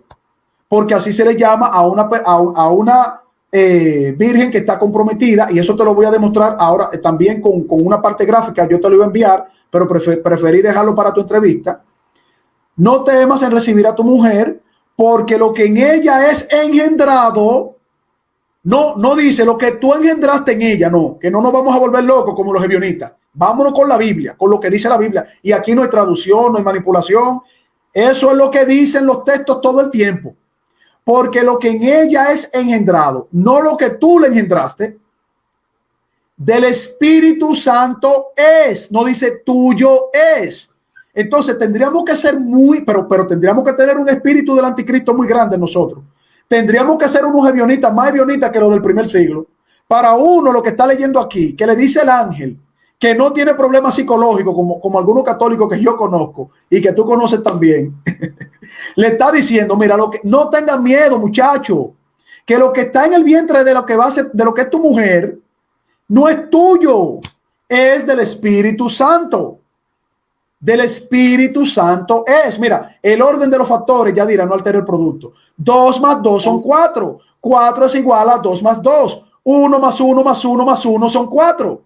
porque así se le llama a una virgen que está comprometida, y eso te lo voy a demostrar ahora también con una parte gráfica. Yo te lo iba a enviar, pero preferí dejarlo para tu entrevista. No temas en recibir a tu mujer, porque lo que en ella es engendrado, no dice lo que tú engendraste en ella, no, que no nos vamos a volver locos como los ebionistas. Vámonos con la Biblia, con lo que dice la Biblia. Y aquí no hay traducción, no hay manipulación. Eso es lo que dicen los textos todo el tiempo. Porque lo que en ella es engendrado, no lo que tú le engendraste, del Espíritu Santo es, no dice tuyo es. Entonces tendríamos que ser pero tendríamos que tener un espíritu del anticristo muy grande en nosotros. tendríamos que ser unos evionitas, más evionitas que los del primer siglo. Para uno, lo que está leyendo aquí, que le dice el ángel, que no tiene problemas psicológicos, como algunos católicos que yo conozco y que tú conoces también, le está diciendo, mira, no tengan miedo, muchacho, que lo que está en el vientre de lo que va a ser, de lo que es tu mujer, no es tuyo, es del Espíritu Santo. Del Espíritu Santo es, mira, el orden de los factores, ya dirá, no altera el producto. 2 más 2 son 4. 4 es igual a 2 más 2. 1 más 1 más 1 más 1 son 4.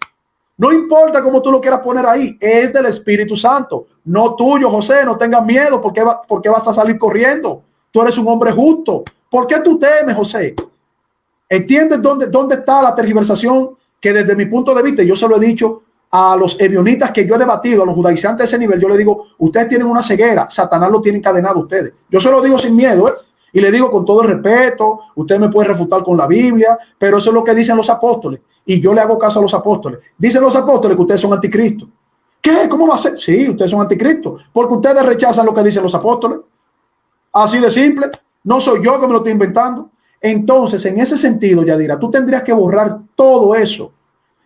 No importa cómo tú lo quieras poner ahí, es del Espíritu Santo, no tuyo, José. No tengas miedo, porque vas a salir corriendo. Tú eres un hombre justo. ¿Por qué tú temes, José? ¿Entiendes dónde está la tergiversación? Que desde mi punto de vista, yo se lo he dicho a los evionitas que yo he debatido, a los judaizantes de ese nivel, yo le digo, ustedes tienen una ceguera, Satanás lo tiene encadenado a ustedes. Yo se lo digo sin miedo, y le digo con todo el respeto, usted me puede refutar con la Biblia, pero eso es lo que dicen los apóstoles, y yo le hago caso a los apóstoles. Dicen los apóstoles que ustedes son anticristos. ¿Qué? ¿Cómo va a ser? Sí, ustedes son anticristos, porque ustedes rechazan lo que dicen los apóstoles. Así de simple. No soy yo que me lo estoy inventando. Entonces, en ese sentido, Yadira, tú tendrías que borrar todo eso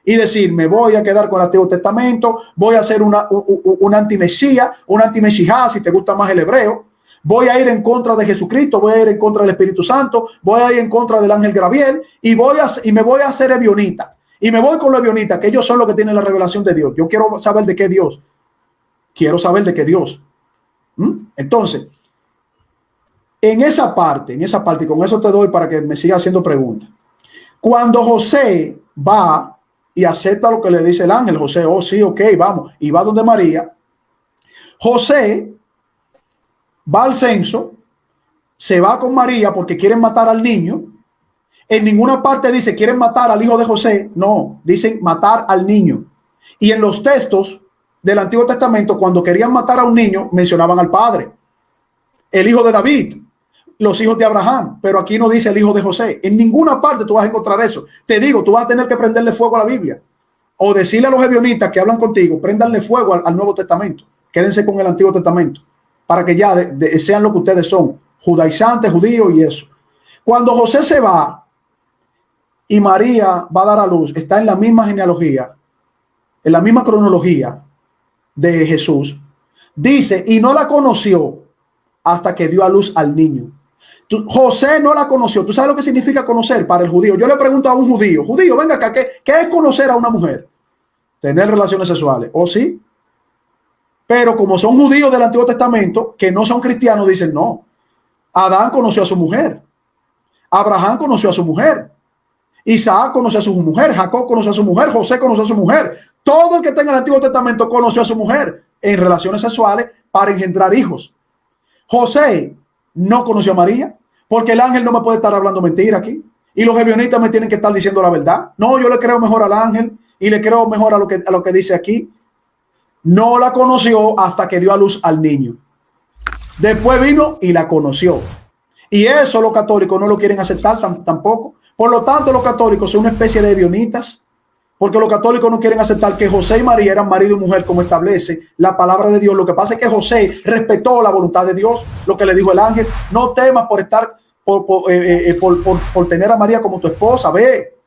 y decir, me voy a quedar con el Antiguo Testamento, voy a hacer una antimesía, una antimesijá, si te gusta más el hebreo, voy a ir en contra de Jesucristo, voy a ir en contra del Espíritu Santo, voy a ir en contra del ángel Gabriel y me voy a hacer evionita. Y me voy con los evionitas, que ellos son los que tienen la revelación de Dios. Yo quiero saber de qué Dios. Quiero saber de qué Dios. Entonces, en esa parte, y con eso te doy para que me siga haciendo preguntas. Cuando José va y acepta lo que le dice el ángel, José, oh sí, ok, vamos, y va donde María, José va al censo, se va con María porque quieren matar al niño. En ninguna parte dice quieren matar al hijo de José, no, dicen matar al niño. Y en los textos del Antiguo Testamento, cuando querían matar a un niño, mencionaban al padre, el hijo de David, los hijos de Abraham, pero aquí no dice el hijo de José. En ninguna parte tú vas a encontrar eso. Te digo, tú vas a tener que prenderle fuego a la Biblia o decirle a los evionitas que hablan contigo, prendanle fuego al Nuevo Testamento. Quédense con el Antiguo Testamento para que ya sean lo que ustedes son, judaizantes, judíos y eso. Cuando José se va y María va a dar a luz, está en la misma genealogía, en la misma cronología de Jesús. Dice, y no la conoció hasta que dio a luz al niño. José no la conoció. ¿Tú sabes lo que significa conocer para el judío? Yo le pregunto a un judío, venga acá, ¿qué es conocer a una mujer? Tener relaciones sexuales. ¿O sí? Pero como son judíos del Antiguo Testamento, que no son cristianos, dicen no. Adán conoció a su mujer. Abraham conoció a su mujer. Isaac conoció a su mujer. Jacob conoció a su mujer. José conoció a su mujer. Todo el que está en el Antiguo Testamento conoció a su mujer en relaciones sexuales para engendrar hijos. José no conoció a María, porque el ángel no me puede estar hablando mentira aquí. Y los evionitas me tienen que estar diciendo la verdad. No, yo le creo mejor al ángel y le creo mejor a lo que dice aquí. No la conoció hasta que dio a luz al niño. Después vino y la conoció. Y eso los católicos no lo quieren aceptar tampoco. Por lo tanto, los católicos son una especie de evionitas, porque los católicos no quieren aceptar que José y María eran marido y mujer como establece la palabra de Dios. Lo que pasa es que José respetó la voluntad de Dios, lo que le dijo el ángel. No temas por estar, por tener a María como tu esposa, ve.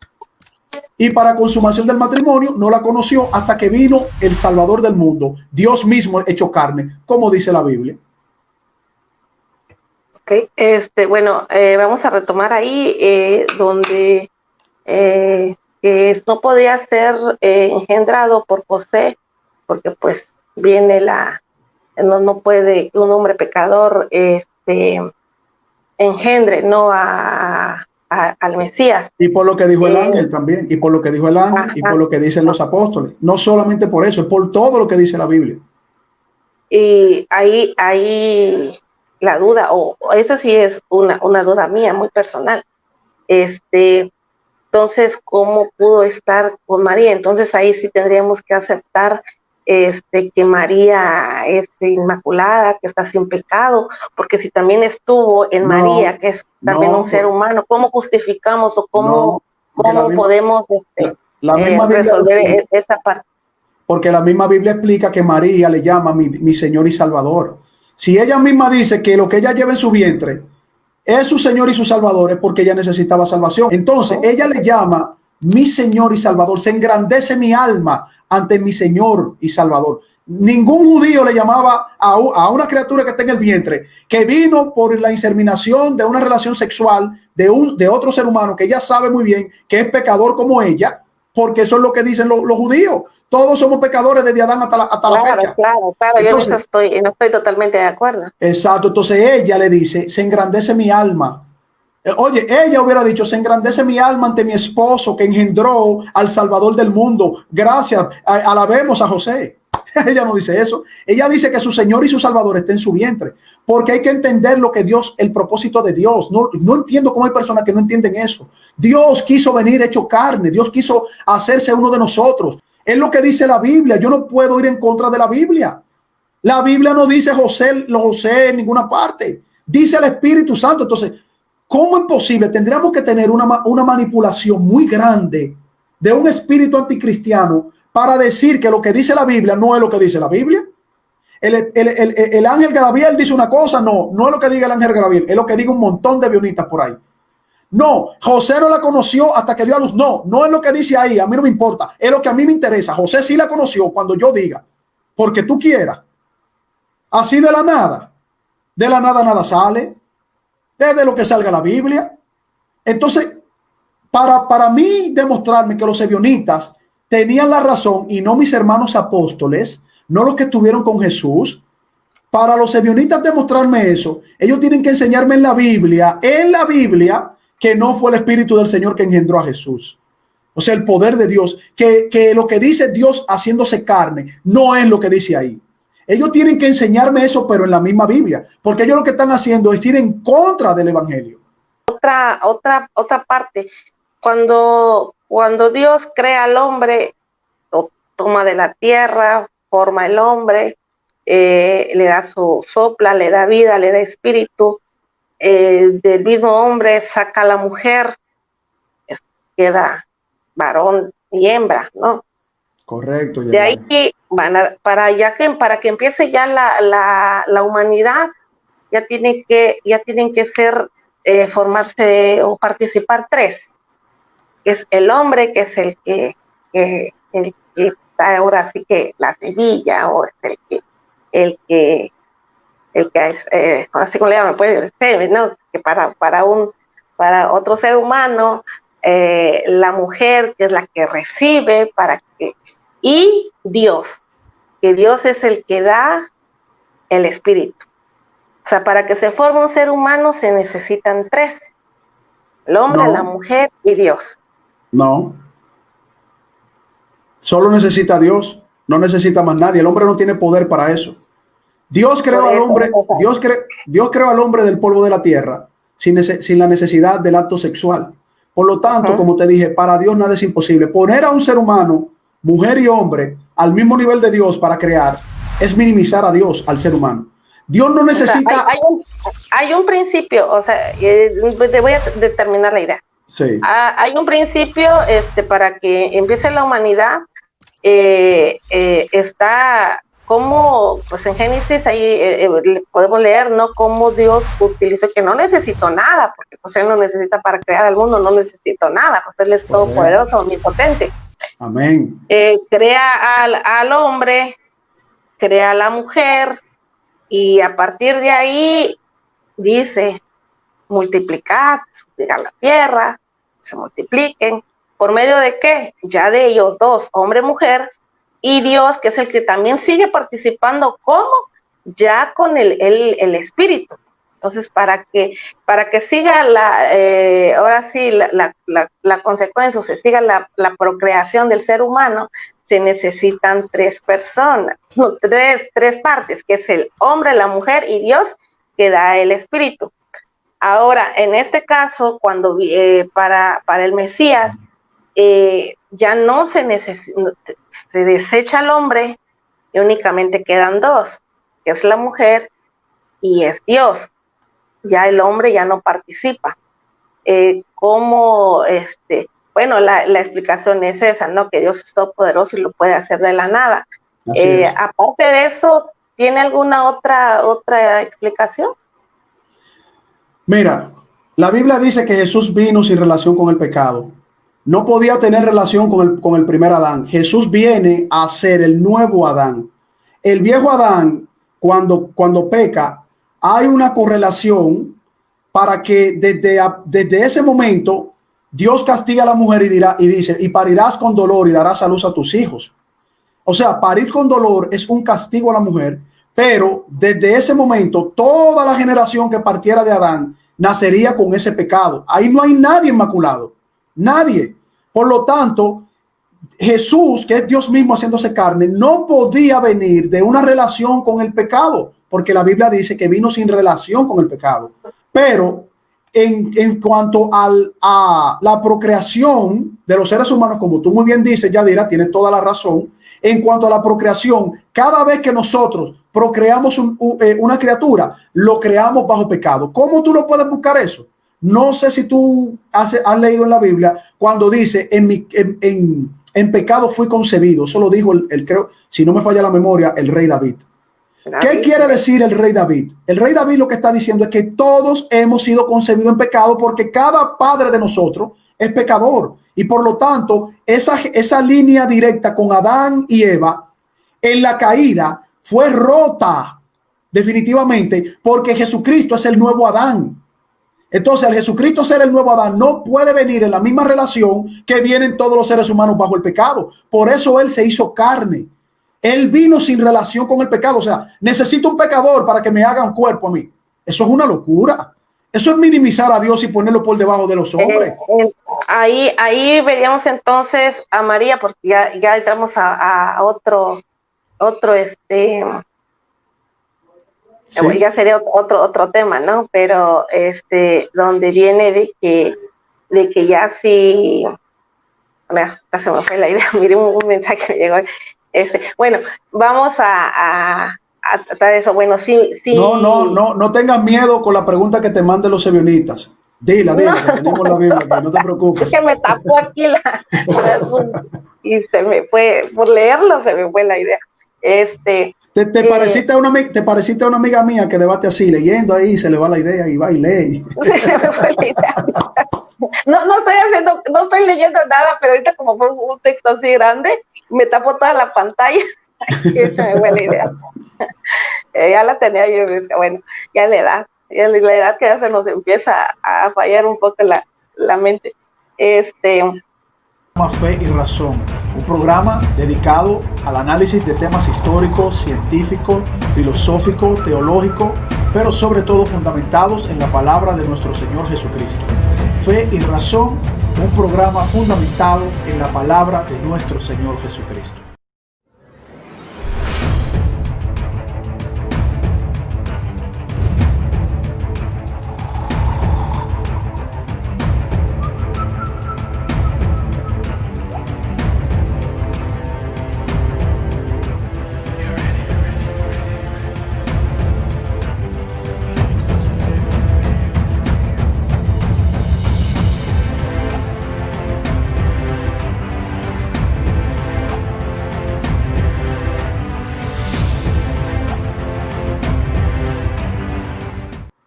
Y para consumación del matrimonio no la conoció hasta que vino el Salvador del mundo, Dios mismo hecho carne, como dice la Biblia.
Ok, bueno, vamos a retomar ahí donde que no podía ser engendrado por José, porque pues viene no puede que un hombre pecador engendre no al Mesías.
Y por lo que dijo el ángel también, y por lo que dijo el ángel, y por lo que dicen los apóstoles. No solamente por eso, es por todo lo que dice la Biblia.
Y ahí la duda, o eso sí es una duda mía, muy personal. Entonces, ¿cómo pudo estar con María? Entonces ahí sí tendríamos que aceptar que María es inmaculada, que está sin pecado, porque si también estuvo en María, que es también un ser humano, ¿cómo justificamos o cómo podemos resolver esa parte?
Porque la misma Biblia explica que María le llama mi Señor y Salvador. Si ella misma dice que lo que ella lleva en su vientre es su Señor y su Salvador, es porque ella necesitaba salvación. Entonces, ella le llama mi Señor y Salvador. Se engrandece mi alma ante mi Señor y Salvador. Ningún judío le llamaba a una criatura que está en el vientre, que vino por la inseminación de una relación sexual de otro ser humano, que ella sabe muy bien que es pecador como ella, porque eso es lo que dicen los judíos. Todos somos pecadores desde Adán hasta la fecha.
Claro,
Entonces,
yo no estoy totalmente de acuerdo.
exacto, entonces ella le dice, se engrandece mi alma. Oye, ella hubiera dicho, se engrandece mi alma ante mi esposo que engendró al Salvador del mundo. Gracias, alabemos a José. Ella no dice eso. Ella dice que su Señor y su Salvador está en su vientre. Porque hay que entender lo que Dios, el propósito de Dios. No entiendo cómo hay personas que no entienden eso. Dios quiso venir hecho carne. Dios quiso hacerse uno de nosotros. Es lo que dice la Biblia. Yo no puedo ir en contra de la Biblia. La Biblia no dice José en ninguna parte. Dice el Espíritu Santo. Entonces, ¿cómo es posible? Tendríamos que tener una manipulación muy grande de un espíritu anticristiano para decir que lo que dice la Biblia no es lo que dice la Biblia. El ángel Gabriel dice una cosa, no es lo que diga el ángel Gabriel, es lo que diga un montón de bionitas por ahí. No, José no la conoció hasta que dio a luz. No es lo que dice ahí, a mí no me importa, es lo que a mí me interesa. José sí la conoció cuando yo diga, porque tú quieras. Así de la nada nada sale, desde lo que salga la Biblia. Entonces, para mí demostrarme que los ebionitas tenían la razón y no mis hermanos apóstoles, no los que estuvieron con Jesús, para los ebionitas demostrarme eso, ellos tienen que enseñarme en la Biblia, que no fue el Espíritu del Señor que engendró a Jesús. O sea, el poder de Dios, que lo que dice Dios haciéndose carne, no es lo que dice ahí. Ellos tienen que enseñarme eso, pero en la misma Biblia, porque ellos lo que están haciendo es ir en contra del Evangelio.
Otra parte, cuando Dios crea al hombre, lo toma de la tierra, forma el hombre, le da su sopla, le da vida, le da espíritu, del mismo hombre saca a la mujer, queda varón y hembra, ¿no?
Correcto.
De ahí para que empiece ya la humanidad, ya tienen que ser, formarse o participar tres. Es el hombre, que es el que está ahora sí que la semilla, o es el que es, así como le llaman, pues, ¿no? Que para otro ser humano, la mujer, que es la que recibe, y Dios, que Dios es el que da el espíritu. O sea, para que se forme un ser humano se necesitan tres: el hombre, la mujer y Dios.
No. Solo necesita a Dios, no necesita más nadie. El hombre no tiene poder para eso. Dios creó al hombre, Dios creó al hombre del polvo de la tierra sin la necesidad del acto sexual. Por lo tanto, como te dije, para Dios nada es imposible. Poner a un ser humano, mujer y hombre, al mismo nivel de Dios para crear, es minimizar a Dios, al ser humano. Dios no necesita...
O sea, hay un principio, o sea, te voy a determinar la idea.
Sí.
Hay un principio, para que empiece la humanidad, está como, pues en Génesis ahí podemos leer, ¿no? Cómo Dios utilizó, que no necesitó nada, porque pues él no necesita para crear el mundo, no necesitó nada, pues él es todopoderoso, omnipotente.
Amén.
Crea al hombre, crea a la mujer, y a partir de ahí dice: multiplicad, subir a la tierra, se multipliquen. ¿Por medio de qué? Ya de ellos dos, hombre y mujer, y Dios, que es el que también sigue participando, ¿cómo? Ya con el espíritu. Entonces, para que siga ahora sí, la consecuencia, o se siga la procreación del ser humano, se necesitan tres personas, tres partes, que es el hombre, la mujer y Dios, que da el espíritu. Ahora, en este caso, cuando para el Mesías, ya no se desecha al hombre y únicamente quedan dos, que es la mujer y es Dios. Ya el hombre ya no participa. Bueno, la explicación es esa, ¿no? Que Dios es todopoderoso y lo puede hacer de la nada. Aparte de eso, ¿tiene alguna otra explicación?
Mira, la Biblia dice que Jesús vino sin relación con el pecado. No podía tener relación con el primer Adán. Jesús viene a ser el nuevo Adán. El viejo Adán, cuando peca, hay una correlación para que desde ese momento Dios castiga a la mujer y dice, y parirás con dolor y darás a luz a tus hijos. O sea, parir con dolor es un castigo a la mujer, pero desde ese momento toda la generación que partiera de Adán nacería con ese pecado. Ahí no hay nadie inmaculado, nadie. Por lo tanto, Jesús, que es Dios mismo haciéndose carne, no podía venir de una relación con el pecado, porque la Biblia dice que vino sin relación con el pecado. Pero en cuanto a la procreación de los seres humanos, como tú muy bien dices, Yadira, tiene toda la razón. En cuanto a la procreación, cada vez que nosotros procreamos una criatura, lo creamos bajo pecado. ¿Cómo tú lo puedes buscar eso? No sé si tú has leído en la Biblia cuando dice en pecado fui concebido. Eso lo dijo creo, si no me falla la memoria, el rey David. ¿Qué quiere decir el rey David? El rey David lo que está diciendo es que todos hemos sido concebidos en pecado porque cada padre de nosotros es pecador. Y por lo tanto, esa línea directa con Adán y Eva en la caída fue rota definitivamente porque Jesucristo es el nuevo Adán. Entonces, al Jesucristo ser el nuevo Adán, no puede venir en la misma relación que vienen todos los seres humanos bajo el pecado. Por eso Él se hizo carne. Él vino sin relación con el pecado. O sea, necesito un pecador para que me haga un cuerpo a mí. Eso es una locura. Eso es minimizar a Dios y ponerlo por debajo de los hombres.
Ahí veríamos entonces a María, porque ya entramos a otro
Sí.
ya sería otro tema, ¿no? Pero donde viene de que ya sí, ya se me fue la idea. Mire, un mensaje que me llegó. Bueno, vamos a tratar eso. Bueno, sí.
No tengas miedo con la pregunta que te manden los sevionitas. Dila, que tenemos la Biblia aquí, no te preocupes.
Es que me tapó aquí la Zoom y se me fue, por leerlo se me fue la idea.
¿Te pareciste a una amiga mía que debate así, leyendo ahí, se le va la idea y va y lee?
Se me fue la idea. No estoy leyendo nada, pero ahorita como fue un texto así grande, me tapó toda la pantalla y se me fue la idea. Ya la tenía yo, bueno, ya la edad que ya se nos empieza a fallar un poco la mente.
Fe y Razón, un programa dedicado al análisis de temas históricos, científicos, filosóficos, teológicos, pero sobre todo fundamentados en la palabra de nuestro Señor Jesucristo. Fe y Razón, un programa fundamentado en la palabra de nuestro Señor Jesucristo.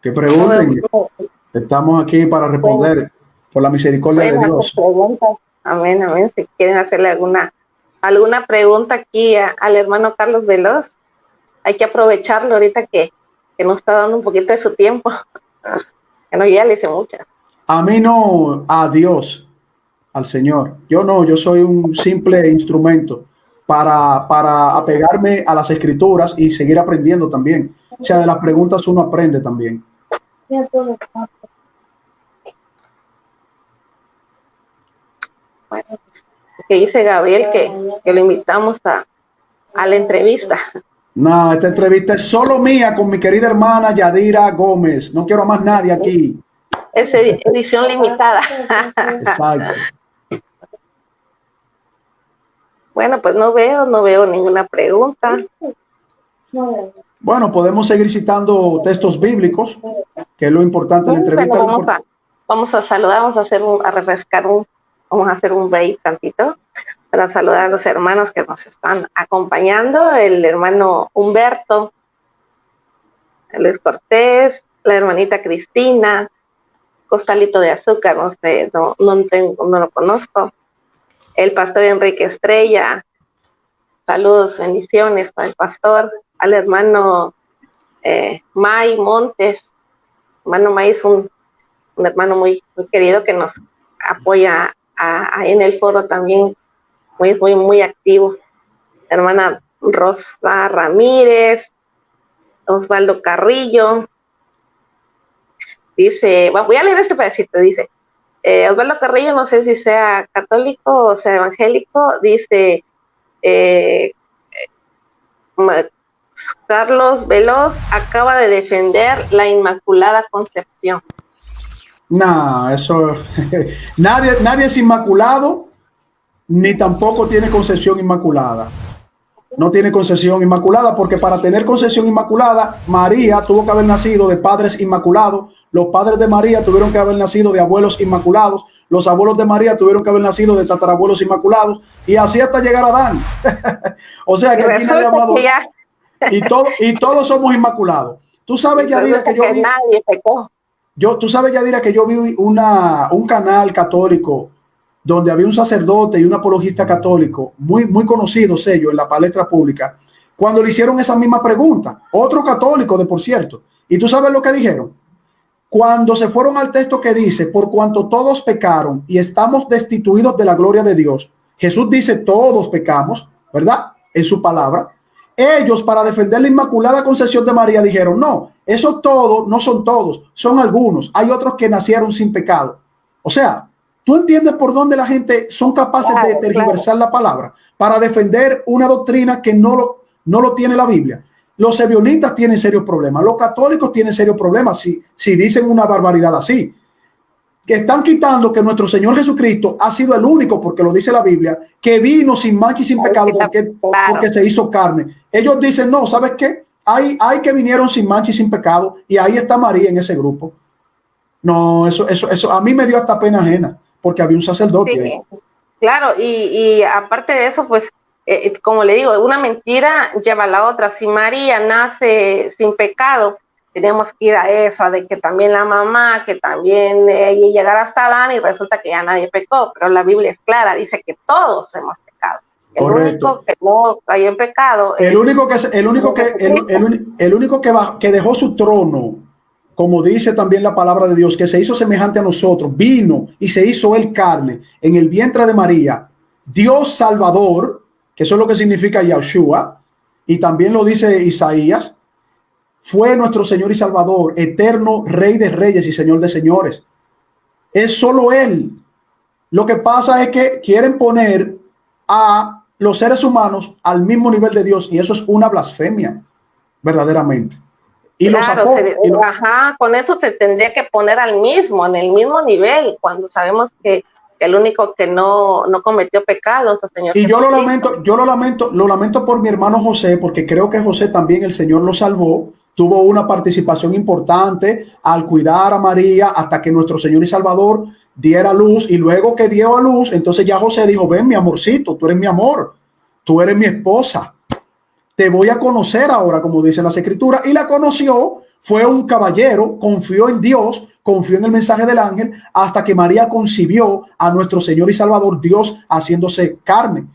Que pregunten. Estamos aquí para responder por la misericordia de Dios.
Amén, amén. Si quieren hacerle alguna pregunta aquí al hermano Carlos Veloz, hay que aprovecharlo ahorita que nos está dando un poquito de su tiempo. Bueno, ya le hice muchas.
A mí no, a Dios, al Señor. Yo soy un simple instrumento para apegarme a las escrituras y seguir aprendiendo también. O sea, de las preguntas uno aprende también.
Bueno, que dice Gabriel que lo invitamos a la entrevista.
No, esta entrevista es solo mía con mi querida hermana Yadira Gómez. No quiero a más nadie aquí.
Es edición limitada.
Exacto.
Bueno, pues no veo ninguna pregunta.
Bueno, podemos seguir citando textos bíblicos, que es lo importante de la entrevista.
Bueno, vamos a saludar, vamos a hacer un break tantito para saludar a los hermanos que nos están acompañando. El hermano Humberto, Luis Cortés, la hermanita Cristina, Costalito de Azúcar, no sé, no lo conozco, el pastor Enrique Estrella, saludos, bendiciones para el pastor, al hermano May Montes. Hermano May es un hermano muy, muy querido que nos apoya en el foro también, muy activo. Hermana Rosa Ramírez, Osvaldo Carrillo, dice, voy a leer este pedacito, dice, Osvaldo Carrillo, no sé si sea católico o sea evangélico, dice, Carlos Veloz acaba de defender la Inmaculada Concepción.
No, eso, nadie es inmaculado, ni tampoco tiene concepción inmaculada. No tiene concepción inmaculada, porque para tener concepción inmaculada, María tuvo que haber nacido de padres inmaculados, los padres de María tuvieron que haber nacido de abuelos inmaculados, los abuelos de María tuvieron que haber nacido de tatarabuelos inmaculados, y así hasta llegar a Adán. O sea que aquí nadie ha hablado, y todos somos inmaculados. Tú sabes, Yadira, que yo vi,
nadie pecó.
Tú sabes, Yadira, que yo vi un canal católico donde había un sacerdote y un apologista católico muy conocidos ellos en la palestra pública, cuando le hicieron esa misma pregunta, otro católico de por cierto, y tú sabes lo que dijeron, cuando se fueron al texto que dice, por cuanto todos pecaron y estamos destituidos de la gloria de Dios, Jesús dice todos pecamos, ¿verdad? En su palabra. Ellos, para defender la Inmaculada Concepción de María, dijeron, no, eso todos no son todos, son algunos, hay otros que nacieron sin pecado. O sea, ¿tú entiendes por dónde la gente son capaces de tergiversar la palabra para defender una doctrina que no lo tiene la Biblia? Los sebionistas tienen serios problemas, los católicos tienen serios problemas si dicen una barbaridad así. Que están quitando que nuestro Señor Jesucristo ha sido el único, porque lo dice la Biblia, que vino sin mancha y sin pecado porque se hizo carne. Ellos dicen, no, ¿sabes qué? Hay que vinieron sin mancha y sin pecado, y ahí está María en ese grupo. No, eso a mí me dio hasta pena ajena, porque había un sacerdote
sí,
ahí.
Claro, y aparte de eso, pues, como le digo, una mentira lleva a la otra. Si María nace sin pecado, tenemos que ir a eso, de que también la mamá, que también llegar hasta Adán, y resulta que ya nadie pecó, pero la Biblia es clara, dice que todos hemos pecado. El único que no cayó en pecado
el único que dejó su trono, como dice también la palabra de Dios, que se hizo semejante a nosotros, vino y se hizo él carne en el vientre de María, Dios Salvador, que eso es lo que significa Yahshua, y también lo dice Isaías, fue nuestro Señor y Salvador, eterno Rey de Reyes y Señor de Señores. Es solo Él. Lo que pasa es que quieren poner a los seres humanos al mismo nivel de Dios, y eso es una blasfemia, verdaderamente. Y
claro, con eso se tendría que poner en el mismo nivel, cuando sabemos que el único que no cometió pecado, nuestro Señor.
Y yo lo lamento por mi hermano José, porque creo que José también el Señor lo salvó, tuvo una participación importante al cuidar a María hasta que nuestro Señor y Salvador diera luz, y luego que dio a luz, entonces ya José dijo, ven mi amorcito, tú eres mi amor, tú eres mi esposa, te voy a conocer ahora, como dice las Escrituras, y la conoció, fue un caballero, confió en Dios, confió en el mensaje del ángel, hasta que María concibió a nuestro Señor y Salvador, Dios haciéndose carne.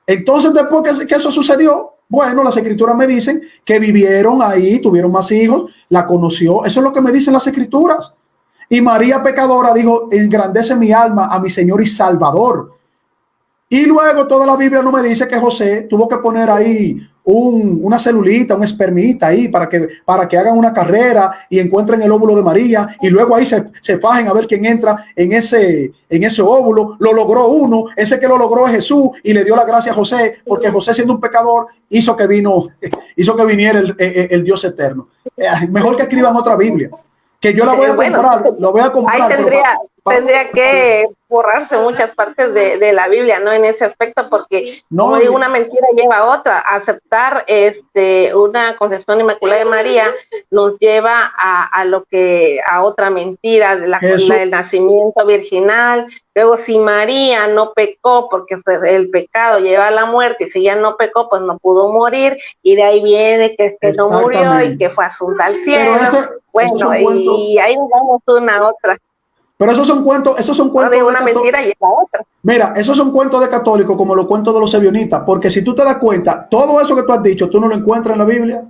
Entonces, después que eso sucedió, bueno, las Escrituras me dicen que vivieron ahí, tuvieron más hijos, la conoció, eso es lo que me dicen las Escrituras. Y María pecadora dijo, engrandece mi alma a mi Señor y Salvador. Y luego toda la Biblia no me dice que José tuvo que poner ahí una celulita, un espermita ahí para que hagan una carrera y encuentren el óvulo de María, y luego ahí se fajen a ver quién entra en ese óvulo. Lo logró uno, ese que lo logró es Jesús, y le dio la gracia a José, porque José, siendo un pecador, hizo que viniera el Dios eterno. Mejor que escriban otra Biblia, que yo la voy a comprar, lo voy a comprar.
tendría que borrarse muchas partes de la Biblia, ¿no? En ese aspecto, porque,
No,
como digo, una mentira lleva a otra. Aceptar una concepción inmaculada de María nos lleva a otra mentira,
Jesús,
el nacimiento virginal. Luego, si María no pecó, porque el pecado lleva a la muerte, y si ella no pecó, pues no pudo morir, y de ahí viene que no murió y
exactamente.
que fue asunta al
Pero
cielo.
esos
Bueno,
son cuentos,
y ahí nos vamos una a otra.
pero esos son
No
cuentos
digo
de
una
católicos.
mentira y la otra.
Mira, esos son cuentos de católicos como los cuentos de los sevionistas, porque si tú te das cuenta, todo eso que tú has dicho, tú no lo encuentras en la Biblia.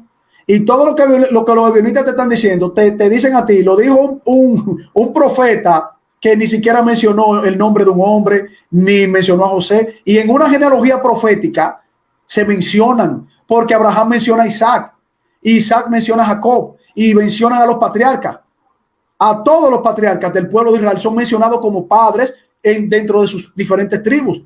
Y todo lo que los avionistas te están diciendo, te dicen a ti, lo dijo un profeta que ni siquiera mencionó el nombre de un hombre, ni mencionó a José. Y en una genealogía profética se mencionan, porque Abraham menciona a Isaac, Isaac menciona a Jacob, y mencionan a los patriarcas. A todos los patriarcas del pueblo de Israel son mencionados como padres dentro de sus diferentes tribus.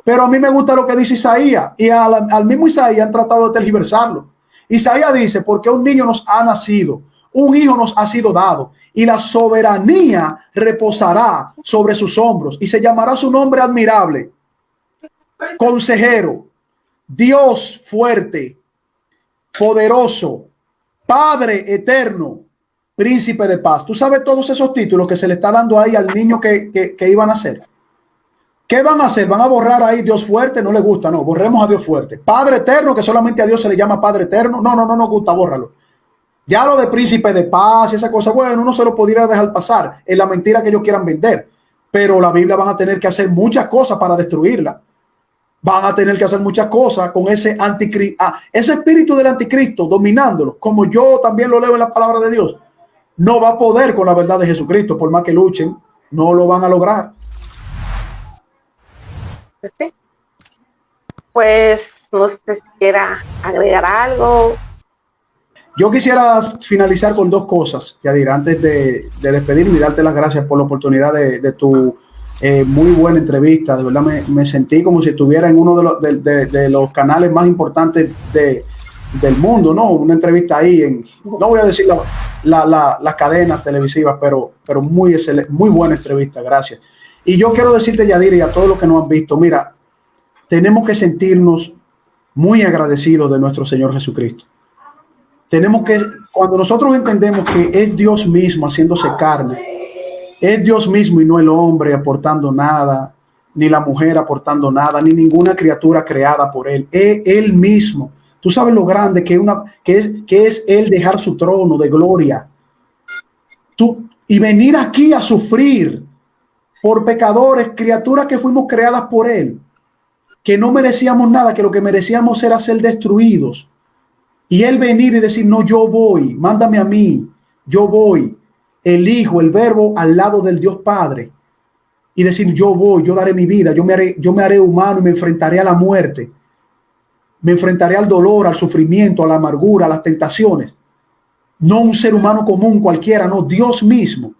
Pero a mí me gusta lo que dice Isaías, y al mismo Isaías han tratado de tergiversarlo. Isaías dice, porque un niño nos ha nacido, un hijo nos ha sido dado, y la soberanía reposará sobre sus hombros, y se llamará su nombre admirable, consejero, Dios fuerte, poderoso, Padre eterno, príncipe de paz. Tú sabes todos esos títulos que se le está dando ahí al niño que iban a hacer. ¿Qué van a hacer? ¿Van a borrar ahí Dios fuerte? No le gusta, no, borremos a Dios fuerte. Padre eterno, que solamente a Dios se le llama Padre eterno. No, no, no nos gusta, bórralo. Ya lo de príncipe de paz y esa cosa, bueno, uno se lo podría dejar pasar en la mentira que ellos quieran vender. Pero la Biblia van a tener que hacer muchas cosas para destruirla. Van a tener que hacer muchas cosas con ese ese espíritu del anticristo dominándolo, como yo también lo leo en la palabra de Dios. No va a poder con la verdad de Jesucristo, por más que luchen, no lo van a lograr.
Sí. Pues no sé si quiera agregar algo.
Yo quisiera finalizar con dos cosas, Yadira, antes de despedirme y darte las gracias por la oportunidad de tu muy buena entrevista. De verdad me sentí como si estuviera en uno de los canales más importantes del mundo, ¿no? Una entrevista ahí, no voy a decir las cadenas televisivas, pero muy excelente, muy buena entrevista, gracias. Y yo quiero decirte, Yadira, y a todos los que nos han visto, mira, tenemos que sentirnos muy agradecidos de nuestro Señor Jesucristo. Tenemos que, cuando nosotros entendemos que es Dios mismo haciéndose carne, es Dios mismo y no el hombre aportando nada, ni la mujer aportando nada, ni ninguna criatura creada por Él, es Él mismo. Tú sabes lo grande que es Él dejar su trono de gloria y venir aquí a sufrir por pecadores, criaturas que fuimos creadas por Él, que no merecíamos nada, que lo que merecíamos era ser destruidos. Y Él venir y decir, no, yo voy, mándame a mí, yo voy, el Hijo, el Verbo al lado del Dios Padre, y decir, yo voy, yo daré mi vida, yo me haré humano y me enfrentaré a la muerte, me enfrentaré al dolor, al sufrimiento, a la amargura, a las tentaciones. No un ser humano común cualquiera, no, Dios mismo.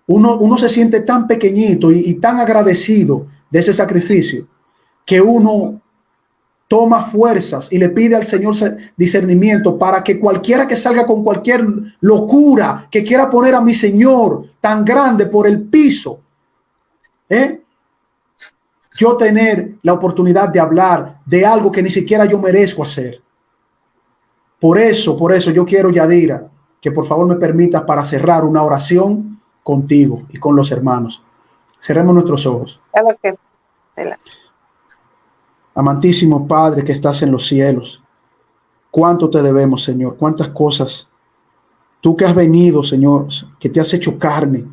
Uno se siente tan pequeñito y tan agradecido de ese sacrificio que uno toma fuerzas y le pide al Señor discernimiento para que cualquiera que salga con cualquier locura que quiera poner a mi Señor tan grande por el piso, yo tener la oportunidad de hablar de algo que ni siquiera yo merezco hacer. Por eso yo quiero, Yadira, que por favor me permitas para cerrar una oración contigo y con los hermanos. Cerremos nuestros ojos.
Claro que
Amantísimo Padre que estás en los cielos, cuánto te debemos, Señor, cuántas cosas. Tú que has venido, Señor, que te has hecho carne,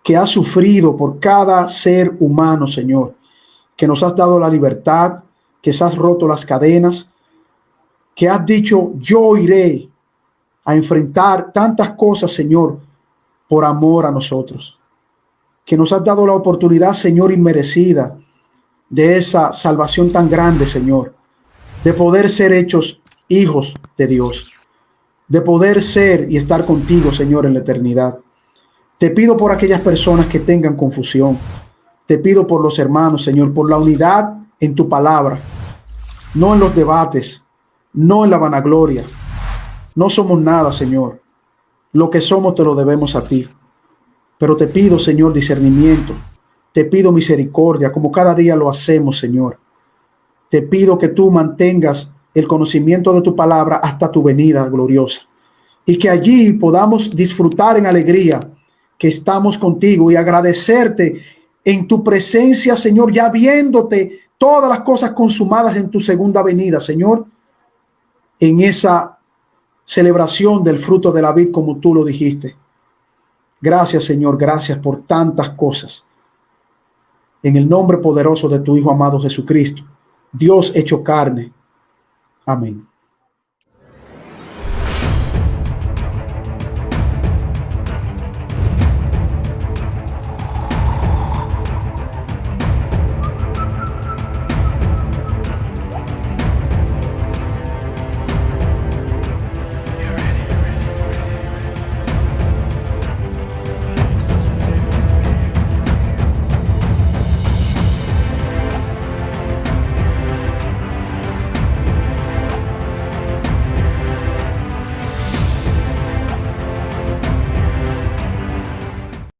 que has sufrido por cada ser humano, Señor, que nos has dado la libertad, que has roto las cadenas, que has dicho, yo iré a enfrentar tantas cosas, Señor, por amor a nosotros, que nos has dado la oportunidad, Señor, inmerecida, de esa salvación tan grande, Señor, de poder ser hechos hijos de Dios, de poder ser y estar contigo, Señor, en la eternidad. Te pido por aquellas personas que tengan confusión. Te pido por los hermanos, Señor, por la unidad en tu palabra, no en los debates, no en la vanagloria. No somos nada, Señor. Lo que somos te lo debemos a ti. Pero te pido, Señor, discernimiento. Te pido misericordia, como cada día lo hacemos, Señor. Te pido que tú mantengas el conocimiento de tu palabra hasta tu venida gloriosa. Y que allí podamos disfrutar en alegría que estamos contigo y agradecerte en tu presencia, Señor, ya viéndote todas las cosas consumadas en tu segunda venida, Señor, en esa celebración del fruto de la vid, como tú lo dijiste. Gracias, Señor, gracias por tantas cosas. En el nombre poderoso de tu Hijo amado Jesucristo, Dios hecho carne. Amén.